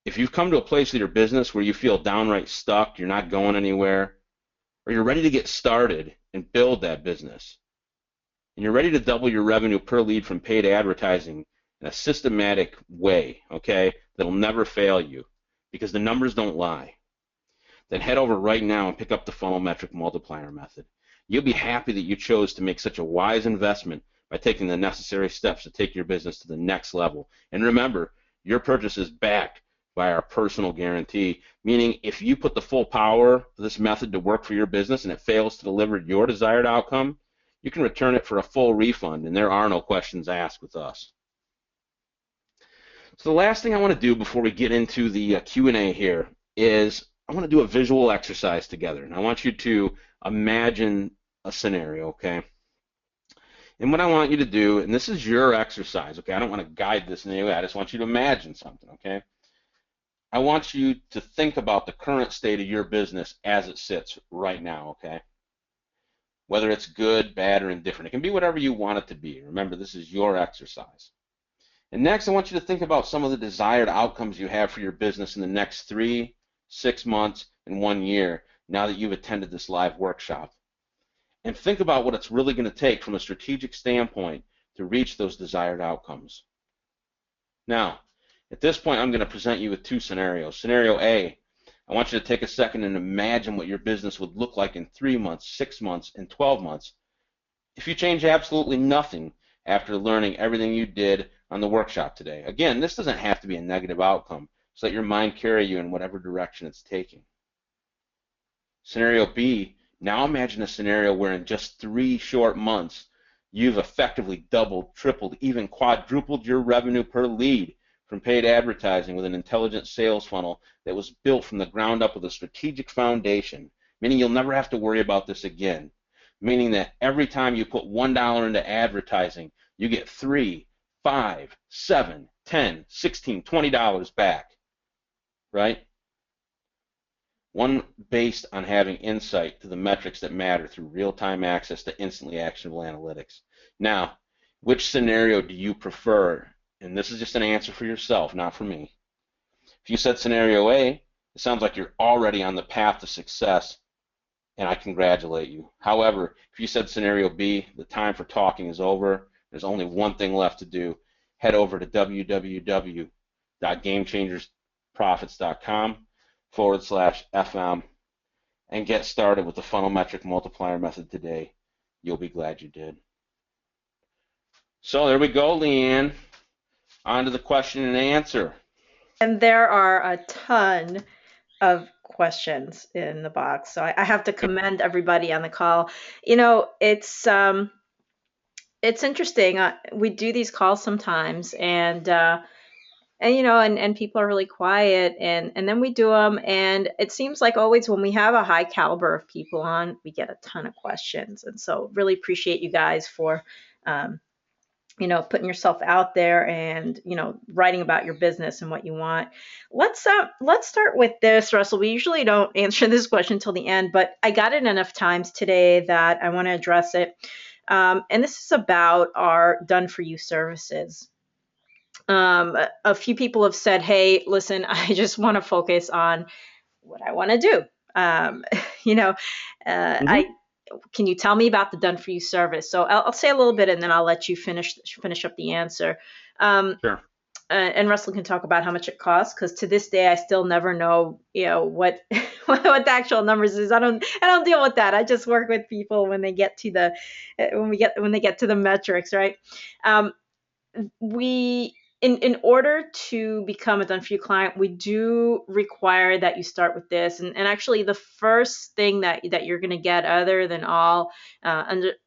if you've come to a place in your business where you feel downright stuck, you're not going anywhere, or you're ready to get started and build that business, and you're ready to double your revenue per lead from paid advertising in a systematic way, okay, that'll never fail you, because the numbers don't lie, then head over right now and pick up the funnel metric multiplier method. You'll be happy that you chose to make such a wise investment by taking the necessary steps to take your business to the next level. And remember, your purchase is backed by our personal guarantee, meaning if you put the full power of this method to work for your business and it fails to deliver your desired outcome, you can return it for a full refund, and there are no questions asked with us. So the last thing I want to do before we get into the Q&A here is I want to do a visual exercise together. And I want you to imagine a scenario, okay? And what I want you to do, and this is your exercise, okay? I don't want to guide this in any way. I just want you to imagine something, okay? I want you to think about the current state of your business as it sits right now, okay? Whether it's good, bad, or indifferent. It can be whatever you want it to be. Remember, this is your exercise. And next, I want you to think about some of the desired outcomes you have for your business in the next 3, 6 months, and 1 year now that you've attended this live workshop. And think about what it's really going to take from a strategic standpoint to reach those desired outcomes. Now, at this point, I'm going to present you with 2 scenarios. Scenario A, I want you to take a second and imagine what your business would look like in 3 months, 6 months, and 12 months if you change absolutely nothing after learning everything you did on the workshop today. Again, this doesn't have to be a negative outcome, so let your mind carry you in whatever direction it's taking. Scenario B, now imagine a scenario where in just 3 short months, you've effectively doubled, tripled, even quadrupled your revenue per lead from paid advertising with an intelligent sales funnel that was built from the ground up with a strategic foundation, meaning you'll never have to worry about this again, meaning that every time you put $1 into advertising, you get 3, $5, $7, $10, $16, $20 back, right? One based on having insight to the metrics that matter through real-time access to instantly actionable analytics. Now, which scenario do you prefer? And this is just an answer for yourself, not for me. If you said scenario A, it sounds like you're already on the path to success, and I congratulate you. However, if you said scenario B, the time for talking is over. There's only one thing left to do. Head over to www.gamechangersprofits.com/FM and get started with the funnel metric multiplier method today. You'll be glad you did. So there we go, Leanne. On to the question and answer. And there are a ton of questions in the box. So I have to commend everybody on the call. You know, it's interesting. We do these calls sometimes, and you know, and people are really quiet, and then we do them, and it seems like always when we have a high caliber of people on, we get a ton of questions, and so really appreciate you guys for you know, putting yourself out there and, you know, writing about your business and what you want. Let's start with this, Russell. We usually don't answer this question until the end, but I got it enough times today that I want to address it. And this is about our done for you services. A few people have said, hey, listen, I just want to focus on what I want to do. You know, I can you tell me about the done for you service? So I'll say a little bit and then I'll let you finish up the answer. Sure. And Russell can talk about how much it costs, because to this day I still never know, you know, what what the actual numbers is. I don't deal with that. I just work with people when they get to the when they get to the metrics, right? We in order to become a done for you client, we do require that you start with this. And actually, the first thing that you're going to get, other than other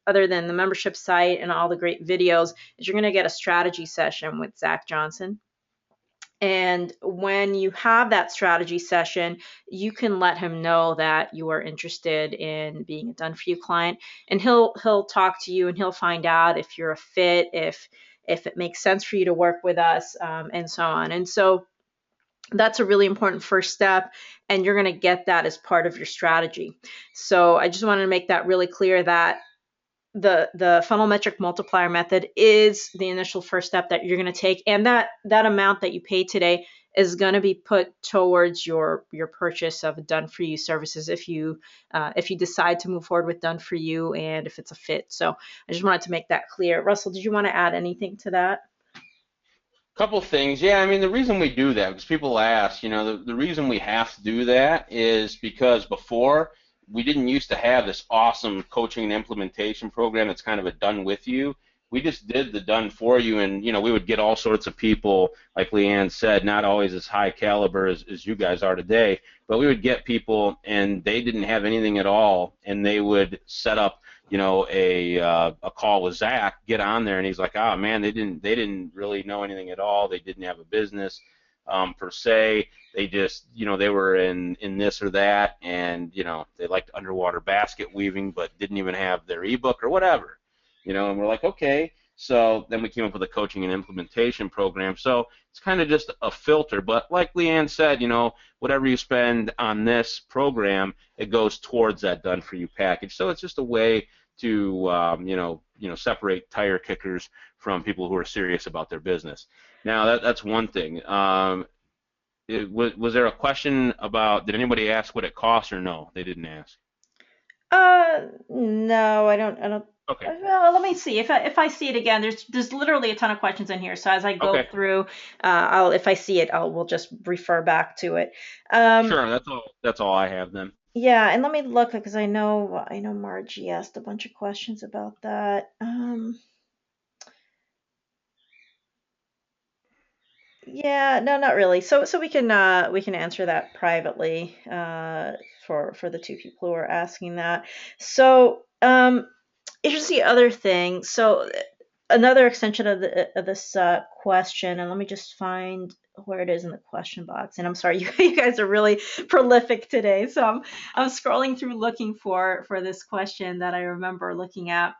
than the membership site and all the great videos, is you're going to get a strategy session with Zach Johnson. And when you have that strategy session, you can let him know that you are interested in being a done for you client, and he'll talk to you and he'll find out if you're a fit, if it makes sense for you to work with us, and so on. And so that's a really important first step, and you're going to get that as part of your strategy. So I just wanted to make that really clear that the funnel metric multiplier method is the initial first step that you're going to take, and that amount that you pay today is going to be put towards your purchase of done for you services if you decide to move forward with done for you and if it's a fit. So I just wanted to make that clear. Russell, did you want to add anything to that? Couple things. Yeah, I mean, the reason we do that, because people ask, you know, the reason we have to do that is because before we didn't used to have this awesome coaching and implementation program that's kind of a done with you. We just did the done for you, and, you know, we would get all sorts of people, like Leanne said, not always as high caliber as you guys are today, but we would get people and they didn't have anything at all, and they would set up, you know, a call with Zach, get on there, and he's like, oh man, they didn't really know anything at all. They didn't have a business per se. They just, you know, they were in this or that, and, you know, they liked underwater basket weaving, but didn't even have their ebook or whatever, you know. And we're like, okay. So then we came up with a coaching and implementation program. So it's kind of just a filter, but like Leanne said, you know, whatever you spend on this program, it goes towards that done for you package. So it's just a way to you know, separate tire kickers from people who are serious about their business. Now that's one thing. Was there a question about, did anybody ask what it costs, or no? They didn't ask. No, I don't. Okay. Well, let me see if I see it again. There's literally a ton of questions in here. So as I go through, if I see it, we'll just refer back to it. Sure, that's all I have then. Yeah, and let me look, because I know Margie asked a bunch of questions about that. Yeah, no, not really. So we can answer that privately for the two people who are asking that. So here's the other thing. So another extension of this question, and let me just find where it is in the question box. And I'm sorry, you guys are really prolific today. So I'm scrolling through looking for this question that I remember looking at.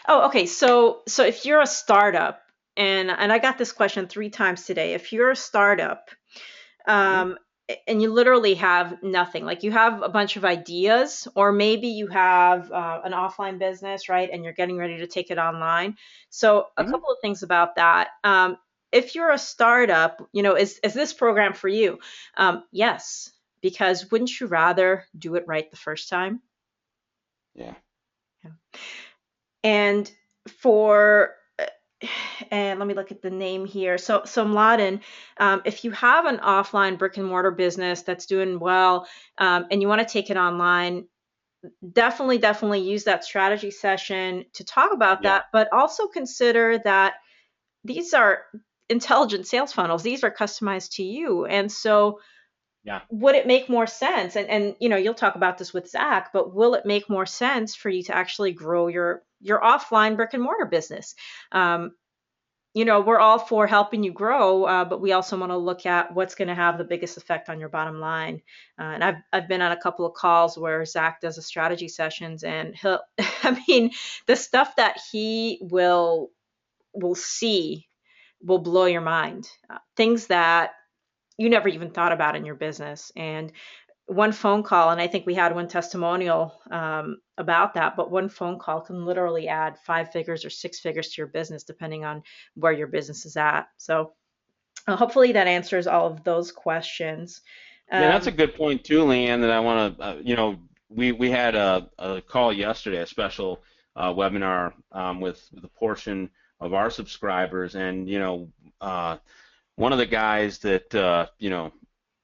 Oh, okay. So if you're a startup, and I got this question 3 times today. If you're a startup, Hmm. um, and you literally have nothing, like you have a bunch of ideas, or maybe you have an offline business, right? And you're getting ready to take it online. So a Hmm. couple of things about that. If you're a startup, is this program for you? Yes, because wouldn't you rather do it right the first time? Yeah. Yeah. And for and let me look at the name here. So Mladen, if you have an offline brick and mortar business that's doing well, and you want to take it online, definitely use that strategy session to talk about Yeah. that, but also consider that these are intelligent sales funnels. These are customized to you. And so Yeah. would it make more sense? And you'll talk about this with Zach, but will it make more sense for you to actually grow your offline brick and mortar business? Um, we're all for helping you grow, but we also want to look at what's going to have the biggest effect on your bottom line. And I've been on a couple of calls where Zach does a strategy sessions, and he'll, I mean, the stuff that he will see will blow your mind. Things that you never even thought about in your business. And one phone call, and I think we had one testimonial about that, but one phone call can literally add 5 figures or 6 figures to your business, depending on where your business is at. So hopefully that answers all of those questions. Yeah, that's a Um, good point too, Leanne, that I want to, we had a call yesterday, a special webinar with a portion of our subscribers, and one of the guys that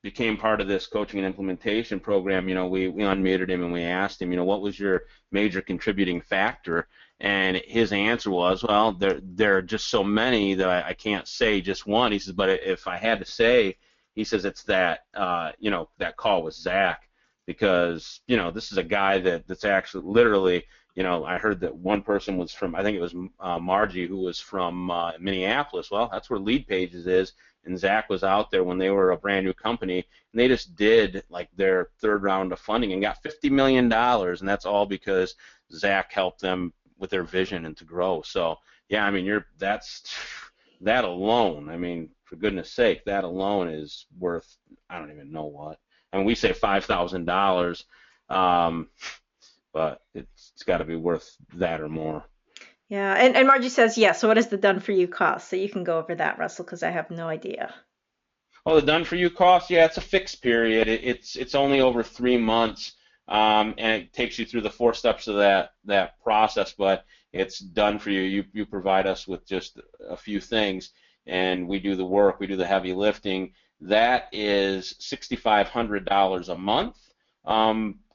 became part of this coaching and implementation program, we unmuted him and we asked him, what was your major contributing factor? And his answer was, well, there are just so many that I can't say just one. He says, but if I had to say, he says it's that that call with Zach, because this is a guy that's actually literally, I heard that one person was from, I think it was Margie, who was from Minneapolis. Well, that's where Lead Pages is, and Zach was out there when they were a brand new company, and they just did like their third round of funding and got $50 million, and that's all because Zach helped them with their vision and to grow. So yeah, I mean, that alone. I mean, for goodness sake, that alone is worth, I don't even know what. I mean, we say $5,000, um, but it's got to be worth that or more. yeah, and Margie says yes. So what is the done for you cost? So you can go over that, Russell, because I have no idea. Oh, the done for you cost? Yeah, it's a fixed period. It's only over 3 months, and it takes you through the 4 steps of that process. But it's done for you. You provide us with just a few things, and we do the work. We do the heavy lifting. That is $6,500 a month,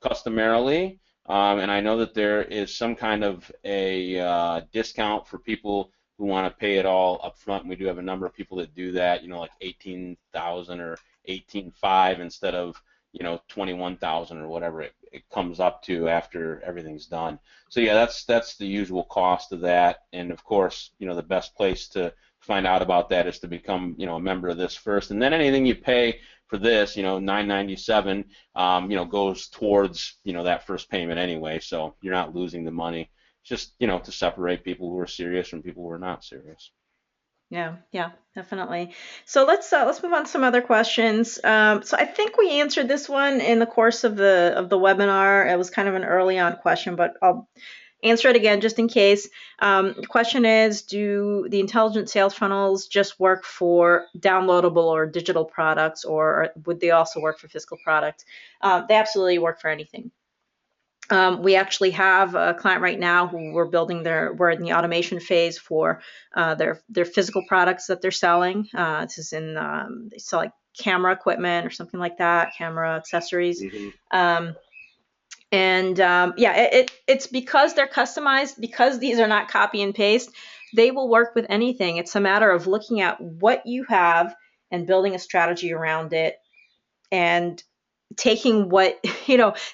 customarily. And I know that there is some kind of a discount for people who want to pay it all up front. And we do have a number of people that do that, like 18,000 or 18.5 instead of 21,000 or whatever it comes up to after everything's done. So yeah, that's the usual cost of that. And of course, the best place to find out about that is to become a member of this first, and then anything you pay for this, 997, goes towards that first payment anyway. So you're not losing the money, just to separate people who are serious from people who are not serious. Yeah, definitely. So let's move on to some other questions. So I think we answered this one in the course of the webinar. It was kind of an early on question, but I'll answer it again just in case. The question is, do the intelligent sales funnels just work for downloadable or digital products, or would they also work for physical products? They absolutely work for anything. We actually have a client right now who we're in the automation phase for their physical products that they're selling. This is in, they sell like camera equipment or something like that, camera accessories. Hmm. Um, and yeah, it's because they're customized, because these are not copy and paste. They will work with anything. It's a matter of looking at what you have and building a strategy around it, and taking what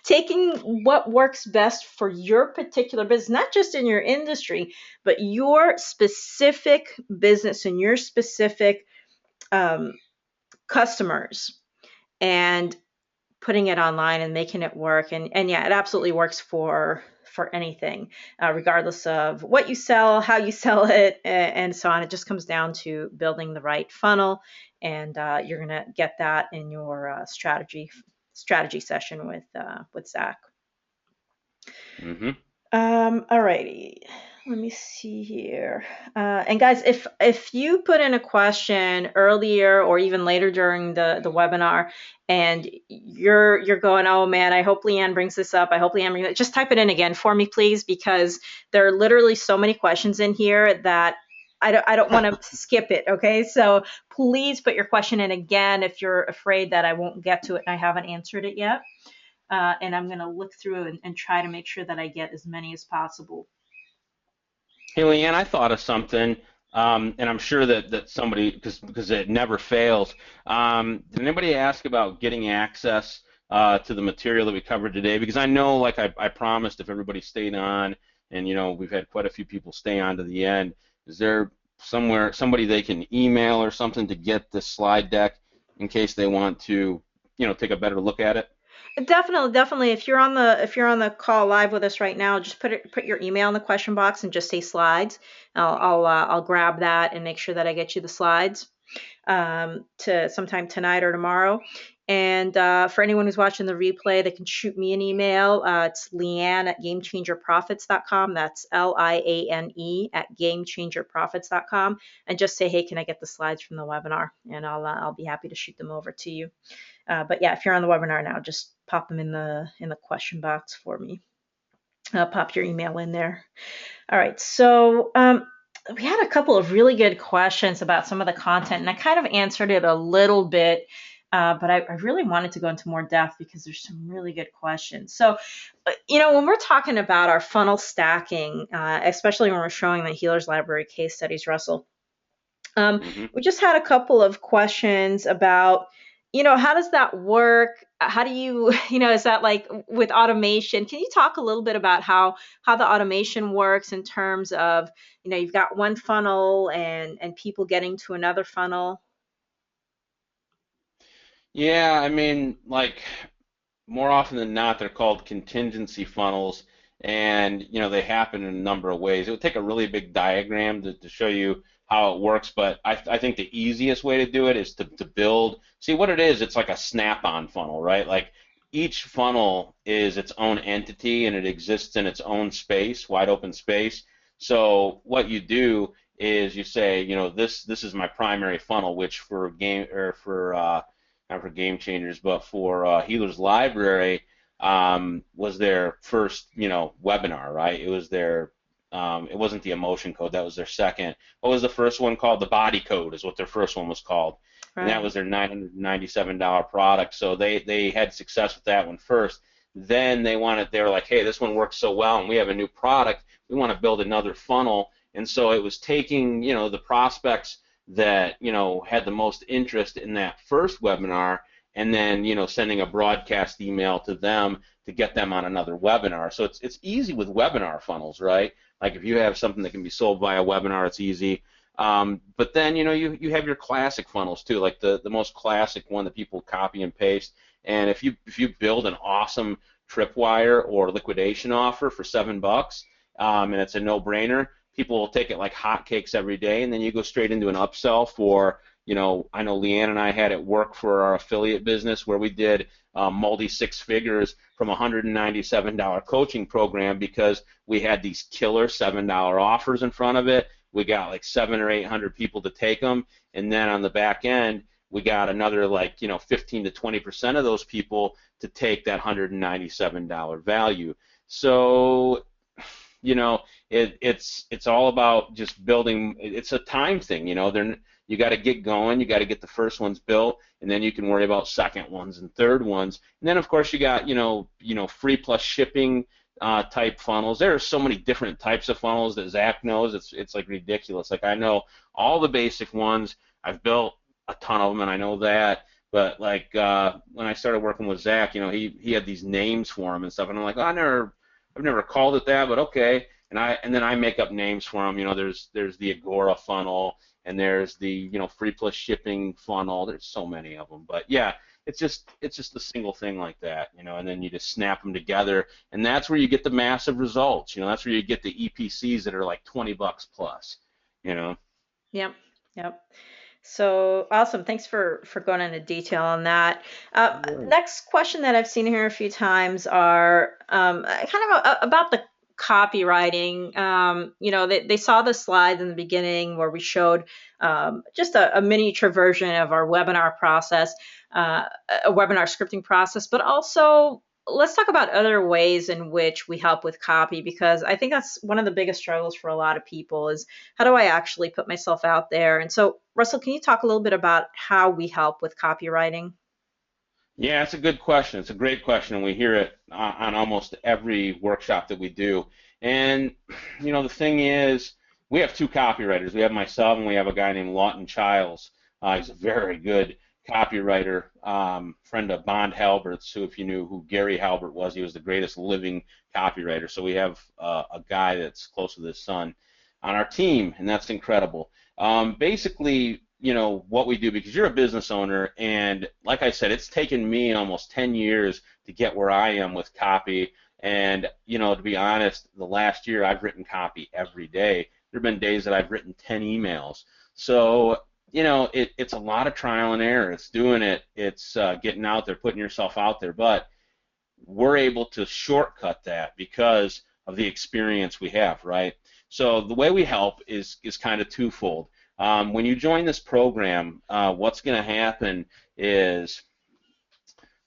taking what works best for your particular business, not just in your industry, but your specific business and your specific um, customers, and putting it online and making it work. And yeah, it absolutely works for anything, regardless of what you sell, how you sell it, and so on. It just comes down to building the right funnel, and you're gonna get that in your strategy session with Zach. Mm-hmm. Alrighty, let me see here. And guys, if you put in a question earlier or even later during the webinar, and you're going, oh man, I hope Leanne brings this up. I hope Leanne brings it. Just type it in again for me, please, because there are literally so many questions in here that I don't want to skip it. Okay, so please put your question in again if you're afraid that I won't get to it and I haven't answered it yet. And I'm going to look through and try to make sure that I get as many as possible. Hey, Leanne, I thought of something, and I'm sure that somebody, because it never fails. Did anybody ask about getting access to the material that we covered today? Because I know, like I promised, if everybody stayed on, and we've had quite a few people stay on to the end. Is there somebody they can email or something to get the slide deck in case they want to, take a better look at it? Definitely. If you're on the call live with us right now, just put your email in the question box and just say slides. I'll grab that and make sure that I get you the slides to sometime tonight or tomorrow. And for anyone who's watching the replay, they can shoot me an email. It's Leanne at GameChangerProfits.com. That's LIANE at GameChangerProfits.com. And just say, hey, can I get the slides from the webinar? And I'll be happy to shoot them over to you. But yeah, if you're on the webinar now, just pop them in the question box for me. Pop your email in there. All right, so we had a couple of really good questions about some of the content, and I kind of answered it a little bit, but I really wanted to go into more depth because there's some really good questions. So, when we're talking about our funnel stacking, especially when we're showing the Healers Library case studies, Russell, we just had a couple of questions about, how does that work? How do you, is that like with automation? Can you talk a little bit about how the automation works in terms of, you've got one funnel and people getting to another funnel? Yeah, I mean, like more often than not, they're called contingency funnels, and they happen in a number of ways. It would take a really big diagram to show you how it works, but I think the easiest way to do it is to build. See what it is? It's like a snap-on funnel, right? Like each funnel is its own entity and it exists in its own space, wide open space. So what you do is you say, this is my primary funnel, which for game or for not for Game Changers, but for Healers Library, was their first, webinar, right? It was their, it wasn't the emotion code, that was their second. What was the first one called? The body code is what their first one was called. Right. And that was their $997 product. So they had success with that one first. Then they were like, hey, this one works so well and we have a new product. We want to build another funnel. And so it was taking, the prospects that had the most interest in that first webinar, and then sending a broadcast email to them to get them on another webinar. So it's easy with webinar funnels, right? Like if you have something that can be sold via webinar, it's easy. But then you have your classic funnels too, like the most classic one that people copy and paste. And if you build an awesome tripwire or liquidation offer for $7, and it's a no-brainer, people will take it like hotcakes every day, and then you go straight into an upsell for, I know Leanne and I had it work for our affiliate business where we did multi-six figures from a $197 coaching program because we had these killer $7 offers in front of it. We got like 700 or 800 people to take them, and then on the back end, we got another 15 to 20% of those people to take that $197 value. So it's all about just building. It's a time thing, you got to get going, you got to get the first ones built, and then you can worry about second ones and third ones. And then of course you got free plus shipping type funnels. There are so many different types of funnels that Zach knows. It's like ridiculous. Like I know all the basic ones. I've built a ton of them, and I know that. But like when I started working with Zach, he had these names for them and stuff, and I'm like, oh, I've never called it that, but okay. And then I make up names for them. There's the Agora funnel, and there's the free plus shipping funnel. There's so many of them, but yeah, it's just a single thing like that, and then you just snap them together, and that's where you get the massive results. That's where you get the EPCs that are like $20 plus. You know. Yep. Yep. So awesome. Thanks for going into detail on that. Next question that I've seen here a few times are kind of about the copywriting. They saw the slides in the beginning where we showed just a miniature version of our webinar process, a webinar scripting process, but also let's talk about other ways in which we help with copy, because I think that's one of the biggest struggles for a lot of people is how do I actually put myself out there? And so, Russell, can you talk a little bit about how we help with copywriting? Yeah, it's a good question. It's a great question, and we hear it on almost every workshop that we do. And the thing is, we have two copywriters. We have myself, and we have a guy named Lawton Childs. He's a very good copywriter, friend of Bond Halbert's, who, if you knew who Gary Halbert was, he was the greatest living copywriter. So we have a guy that's close with his son on our team, and that's incredible. Basically, what we do, because you're a business owner, and like I said, it's taken me almost 10 years to get where I am with copy. And to be honest, the last year I've written copy every day. There have been days that I've written 10 emails. So it's a lot of trial and error. It's doing it. It's getting out there, putting yourself out there. But we're able to shortcut that because of the experience we have, right? So the way we help is kind of twofold. When you join this program, what's going to happen is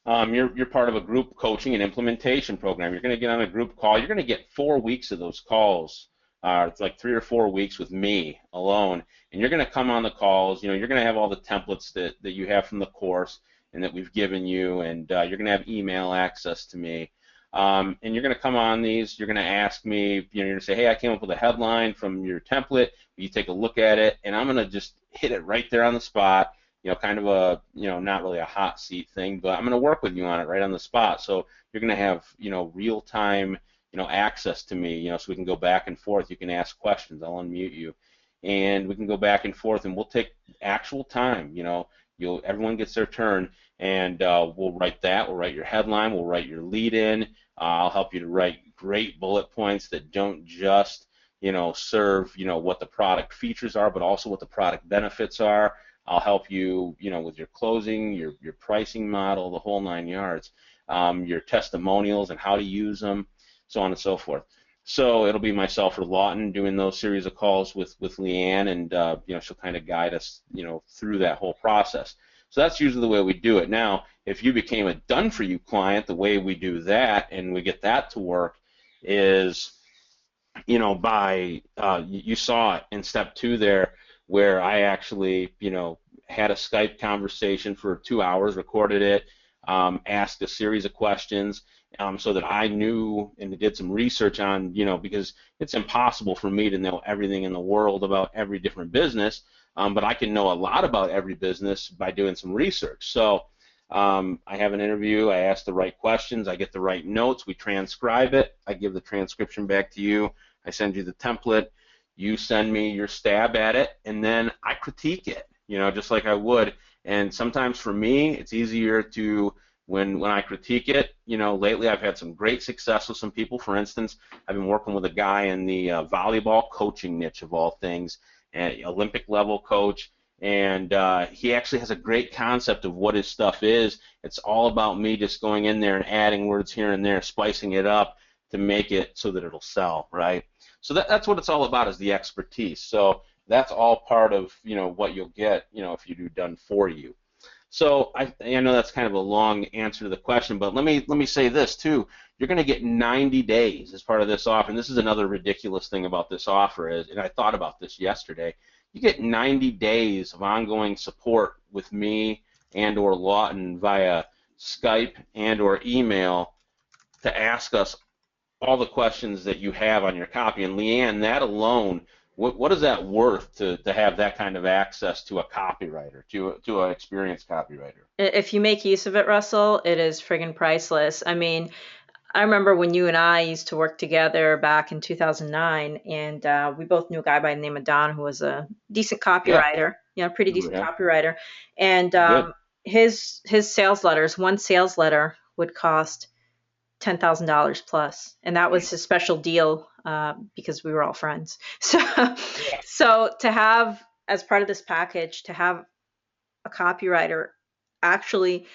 you're part of a group coaching and implementation program. You're going to get on a group call. You're going to get 4 weeks of those calls. It's like 3 or 4 weeks with me alone, and you're going to come on the calls. You're going to have all the templates that you have from the course and that we've given you, and you're going to have email access to me. And you're going to come on these. You're going to ask me. You're going to say, "Hey, I came up with a headline from your template. You take a look at it," and I'm going to just hit it right there on the spot. Kind of a not really a hot seat thing, but I'm going to work with you on it right on the spot. So you're going to have real time access to me. So we can go back and forth. You can ask questions. I'll unmute you, and we can go back and forth, and we'll take actual time. Everyone gets their turn, and we'll write that. We'll write your headline. We'll write your lead in. I'll help you to write great bullet points that don't just serve what the product features are, but also what the product benefits are. I'll help you with your closing, your pricing model, the whole 9 yards, your testimonials and how to use them, so on and so forth. So it'll be myself or Lawton doing those series of calls with Leanne, and she'll kind of guide us through that whole process. So that's usually the way we do it. Now, if you became a done-for-you client, the way we do that and we get that to work is, by you saw it in step 2 there, where I actually had a Skype conversation for 2 hours, recorded it, asked a series of questions, so that I knew and did some research on, because it's impossible for me to know everything in the world about every different business, but I can know a lot about every business by doing some research. So I have an interview, I ask the right questions, I get the right notes, we transcribe it, I give the transcription back to you, I send you the template, you send me your stab at it, and then I critique it, just like I would. And sometimes for me, it's easier to, when I critique it, lately I've had some great success with some people. For instance, I've been working with a guy in the volleyball coaching niche of all things, an Olympic level coach, and he actually has a great concept of what his stuff is. It's all about me just going in there and adding words here and there, spicing it up to make it so that it'll sell, right? So that's what it's all about, is the expertise. So that's all part of what you'll get if you do done for you. So I know that's kind of a long answer to the question, but let me say this too. You're going to get 90 days as part of this offer, and this is another ridiculous thing about this offer is, and I thought about this yesterday. You get 90 days of ongoing support with me and or Lawton via Skype and or email to ask us all the questions that you have on your copy. And Leanne, that alone, what is that worth to have that kind of access to a copywriter, to an experienced copywriter? If you make use of it, Russell, it is friggin' priceless. I mean, I remember when you and I used to work together back in 2009, and we both knew a guy by the name of Don who was a decent Yeah. copywriter, pretty decent Yeah. copywriter. And Good. his sales letters, one sales letter would cost $10,000 plus, and that was his special deal because we were all friends. So, Yeah. so to have as part of this package to have a copywriter actually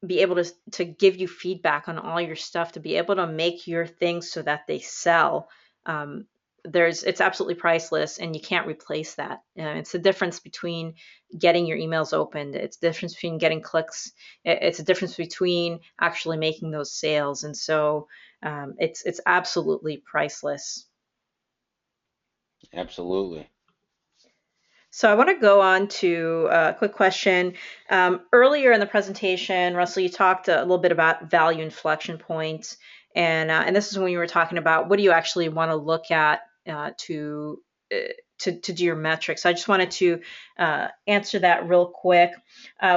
be able to give you feedback on all your stuff, to be able to make your things so that they sell. Um, it's absolutely priceless, and you can't replace that. It's the difference between getting your emails opened. It's the difference between getting clicks. It's a difference between actually making those sales. And so it's absolutely priceless. Absolutely. So I want to go on to a quick question. Earlier in the presentation, Russell, you talked a little bit about value inflection points, and this is when you were talking about what do you actually want to look at uh, to do your metrics. I just wanted to answer that real quick.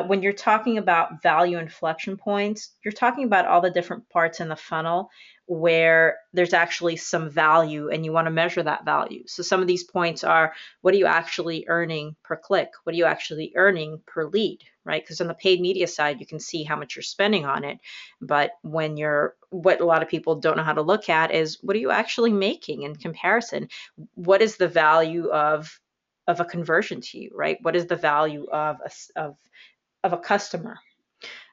When you're talking about value inflection points, you're talking about all the different parts in the funnel where there's actually some value, and you want to measure that value. So some of these points are, what are you actually earning per click? What are you actually earning per lead, right? Because on the paid media side, you can see how much you're spending on it. But what a lot of people don't know how to look at is, what are you actually making in comparison? What is the value of a conversion to you, right? What is the value of a customer?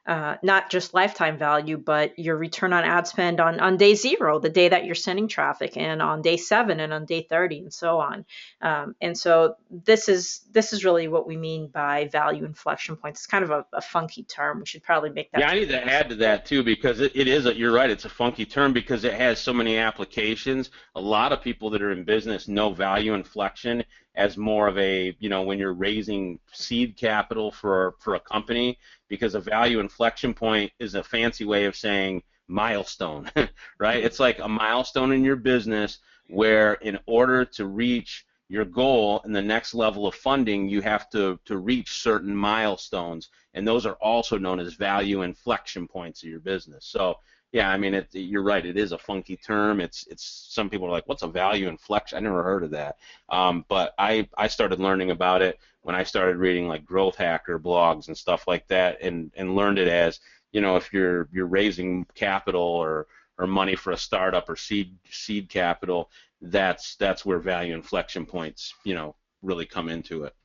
Not just lifetime value, but your return on ad spend on day zero, the day that you're sending traffic, and on day 7, and on day 30, and so on. And so this is really what we mean by value inflection points. It's kind of a funky term. We should probably make that Yeah, I term need to more add to simple. that too because it is you're right, it's a funky term because it has so many applications. A lot of people that are in business know value inflection as more of a, when you're raising seed capital for a company, because a value inflection point is a fancy way of saying milestone, right? Mhm. It's like a milestone in your business where in order to reach your goal and the next level of funding, you have to reach certain milestones, and those are also known as value inflection points of your business. So yeah, I mean, you're right. It is a funky term. It's some people are like, what's a value inflection? I never heard of that. But I started learning about it when I started reading like growth hacker blogs and stuff like that, and learned it as, if you're raising capital or money for a startup or seed capital, that's where value inflection points, really come into it.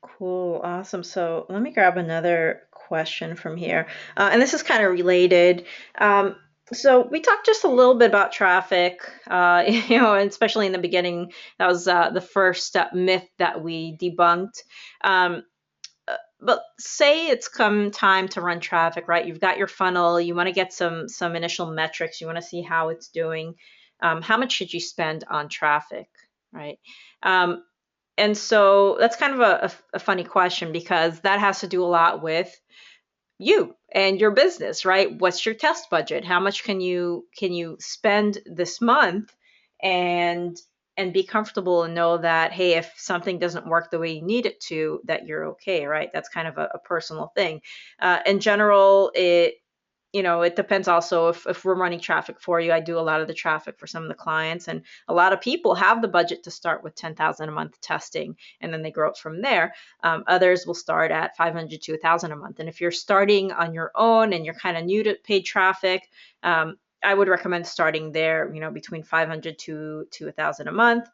Cool, awesome. So let me grab another question from here. And this is kind of related. Um, so we talked just a little bit about traffic, and especially in the beginning, that was the first myth that we debunked. Um, but say it's come time to run traffic, right? You've got your funnel, you want to get some initial metrics, you want to see how it's doing. How much should you spend on traffic, right? Um, and so that's kind of a funny question, because that has to do a lot with you and your business, right? What's your test budget? How much can you spend this month, and and be comfortable and know that, hey, if something doesn't work the way you need it to, that you're okay, right? That's kind of a personal thing. In general, it depends also if we're running traffic for you. I do a lot of the traffic for some of the clients, and a lot of people have the budget to start with 10,000 a month testing, and then they grow up from there. Others will start at 500 to 1,000 a month. And if you're starting on your own and you're kind of new to paid traffic, I would recommend starting there, between 500 to 1,000 a month.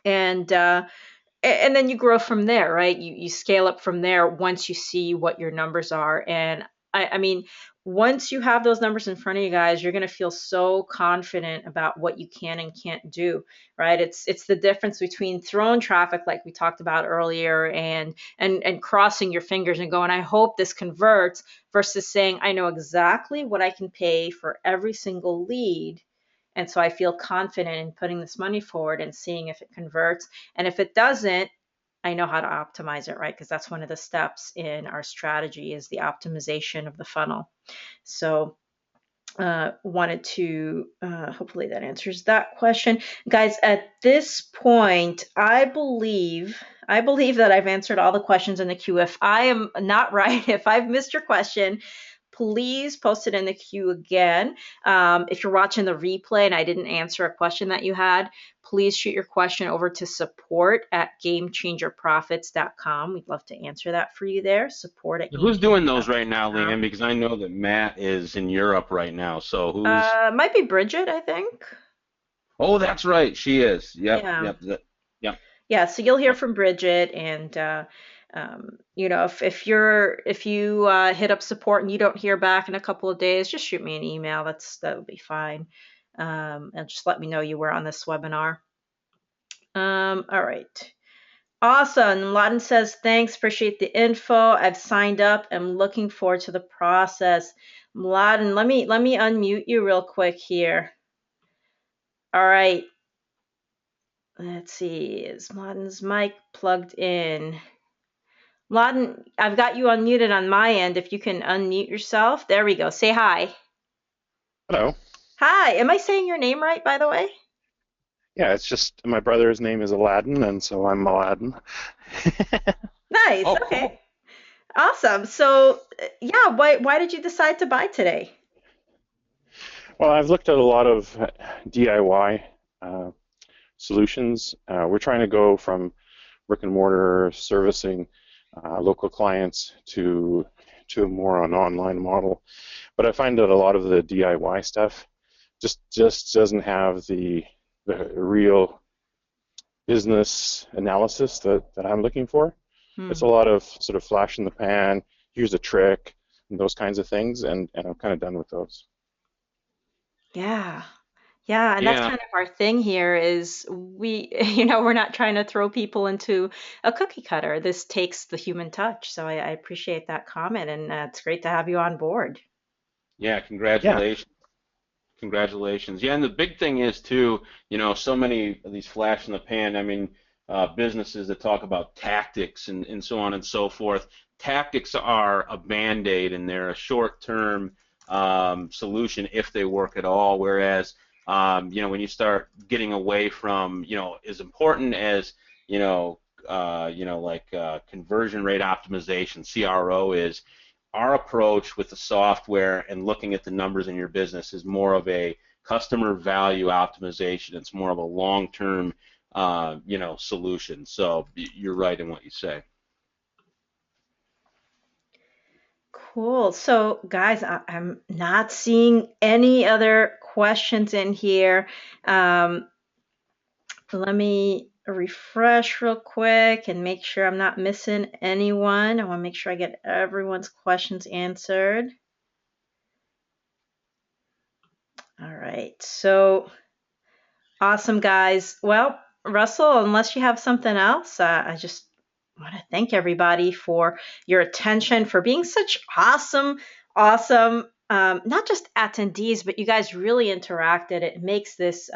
And then you grow from there, right? You scale up from there once you see what your numbers are. And I mean, once you have those numbers in front of you guys, you're going to feel so confident about what you can and can't do, right? It's the difference between throwing traffic, like we talked about earlier, and crossing your fingers and going, I hope this converts, versus saying, I know exactly what I can pay for every single lead. And so I feel confident in putting this money forward and seeing if it converts. And if it doesn't, I know how to optimize it, right? Because that's one of the steps in our strategy, is the optimization of the funnel. So wanted to hopefully that answers that question, guys. At this point, I believe that I've answered all the questions in the queue. If I am not right, if I've missed your question, please post it in the queue again. If you're watching the replay and I didn't answer a question that you had, please shoot your question over to support@gamechangerprofits.com. We'd love to answer that for you there. Support at Who's doing those right now, gamechangerprofits.com. Leanne? Because I know that Matt is in Europe right now. So who's? Might be Bridget, I think. Oh, that's right. She is. Yep. Yeah. Yep. Yep. Yeah, so you'll hear from Bridget, and if you hit up support and you don't hear back in a couple of days, just shoot me an email. That'll be fine, and just let me know you were on this webinar. All right, awesome. Laden says thanks, appreciate the info. I've signed up. I'm looking forward to the process. Laden, let me unmute you real quick here. All right. Let's see, is Mladen's mic plugged in? Mladen, I've got you unmuted on my end. If you can unmute yourself. There we go. Say hi. Hello. Hi. Am I saying your name right, by the way? Yeah, it's just my brother's name is Aladdin, and so I'm Aladdin. Nice. Oh, Okay. Awesome. So, yeah, why did you decide to buy today? Well, I've looked at a lot of DIY solutions. We're trying to go from brick and mortar servicing local clients to more an online model. But I find that a lot of the DIY stuff just doesn't have the real business analysis that I'm looking for. It's a lot of sort of flash in the pan, here's a trick, and those kinds of things, and I'm kind of done with those. Yeah. Yeah, and that's yeah. kind of our thing here is we're not trying to throw people into a cookie cutter. This takes the human touch. So I appreciate that comment, and it's great to have you on board. Yeah. Yeah, Congratulations. Congratulations. Yeah, and the big thing is too, so many of these flash in the pan, I mean, businesses that talk about tactics and so on and so forth. Tactics are a band-aid and they're a short-term solution if they work at all. Whereas, when you start getting away from, as important as, conversion rate optimization, CRO is, our approach with the software and looking at the numbers in your business is more of a customer value optimization. It's more of a long-term, solution. So you're right in what you say. Cool. So, guys, I'm not seeing any other questions in here. Let me refresh real quick and make sure I'm not missing anyone. I want to make sure I get everyone's questions answered. All right. So, awesome, guys. Well, Russell, unless you have something else, I just want to thank everybody for your attention, for being such awesome, not just attendees, but you guys really interacted. It makes this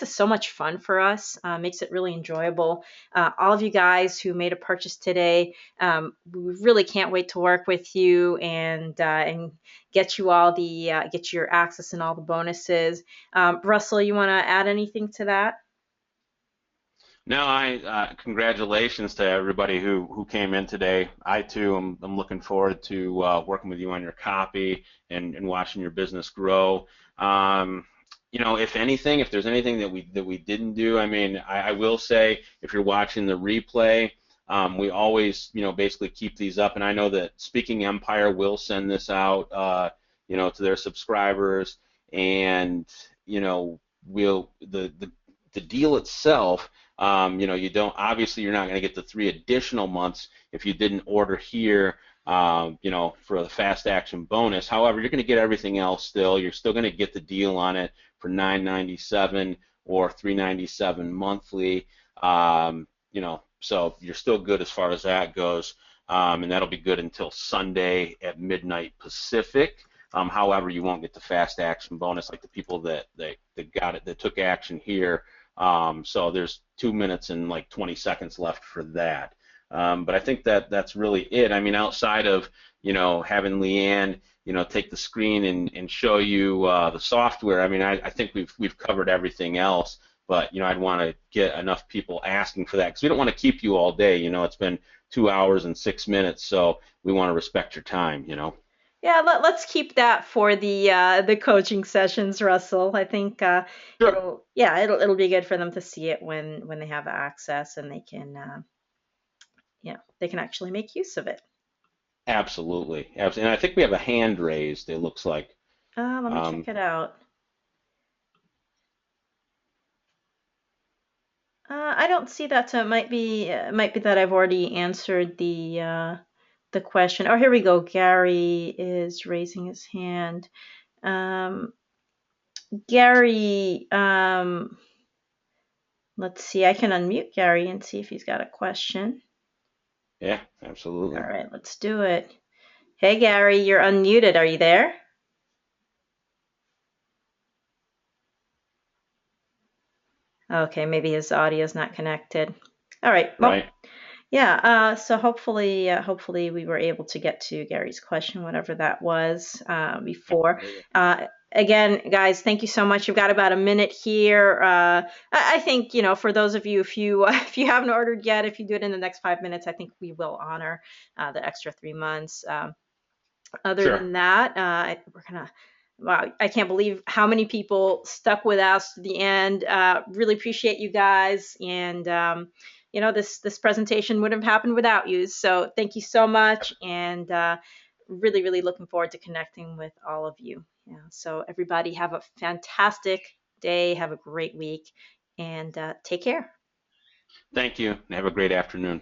so much fun for us, makes it really enjoyable. All of you guys who made a purchase today, we really can't wait to work with you and get you all get your access and all the bonuses. Russell, you want to add anything to that? No, congratulations to everybody who came in today. I too am looking forward to working with you on your copy and watching your business grow. If anything, if there's anything that we didn't do, I mean, I will say if you're watching the replay, we always basically keep these up, and I know that Speaking Empire will send this out to their subscribers, and the deal itself. You're not going to get the 3 additional months if you didn't order here, for the fast action bonus. However, you're going to get everything else still. You're still going to get the deal on it for $9.97 or $3.97 monthly. So you're still good as far as that goes, and that'll be good until Sunday at midnight Pacific. However, you won't get the fast action bonus like the people that got it, that took action here. So there's 2 minutes and like 20 seconds left for that. But I think that's really it. I mean, outside of having Leanne take the screen and show you the software. I mean, I think we've covered everything else. But I'd want to get enough people asking for that because we don't want to keep you all day. It's been 2 hours and 6 minutes, so we want to respect your time. Yeah, let's keep that for the coaching sessions, Russell. I think Sure. it'll be good for them to see it when they have access and they can they can actually make use of it. Absolutely. Absolutely. And I think we have a hand raised, it looks like. Let me check Um, it out. I don't see that, so it might be that I've already answered the question. Oh, here we go. Gary is raising his hand. Um, Gary, let's see. I can unmute Gary and see if he's got a question. yeah, All absolutely. right, let's do it. Hey, Gary, you're unmuted. Are you there? Okay, maybe his audio is not connected. All right. Well, Right. yeah. So hopefully we were able to get to Gary's question, whatever that was before. Absolutely. Again, guys, thank you so much. You've got about a minute here. I think for those of you, if you if you haven't ordered yet, if you do it in the next 5 minutes, I think we will honor the extra 3 months. Other Sure. than that, we're gonna. Wow, I can't believe how many people stuck with us to the end. Really appreciate you guys, and this presentation wouldn't have happened without you. So thank you so much, and really looking forward to connecting with all of you. Yeah. So everybody have a fantastic day, have a great week, and take care. Thank you, and have a great afternoon.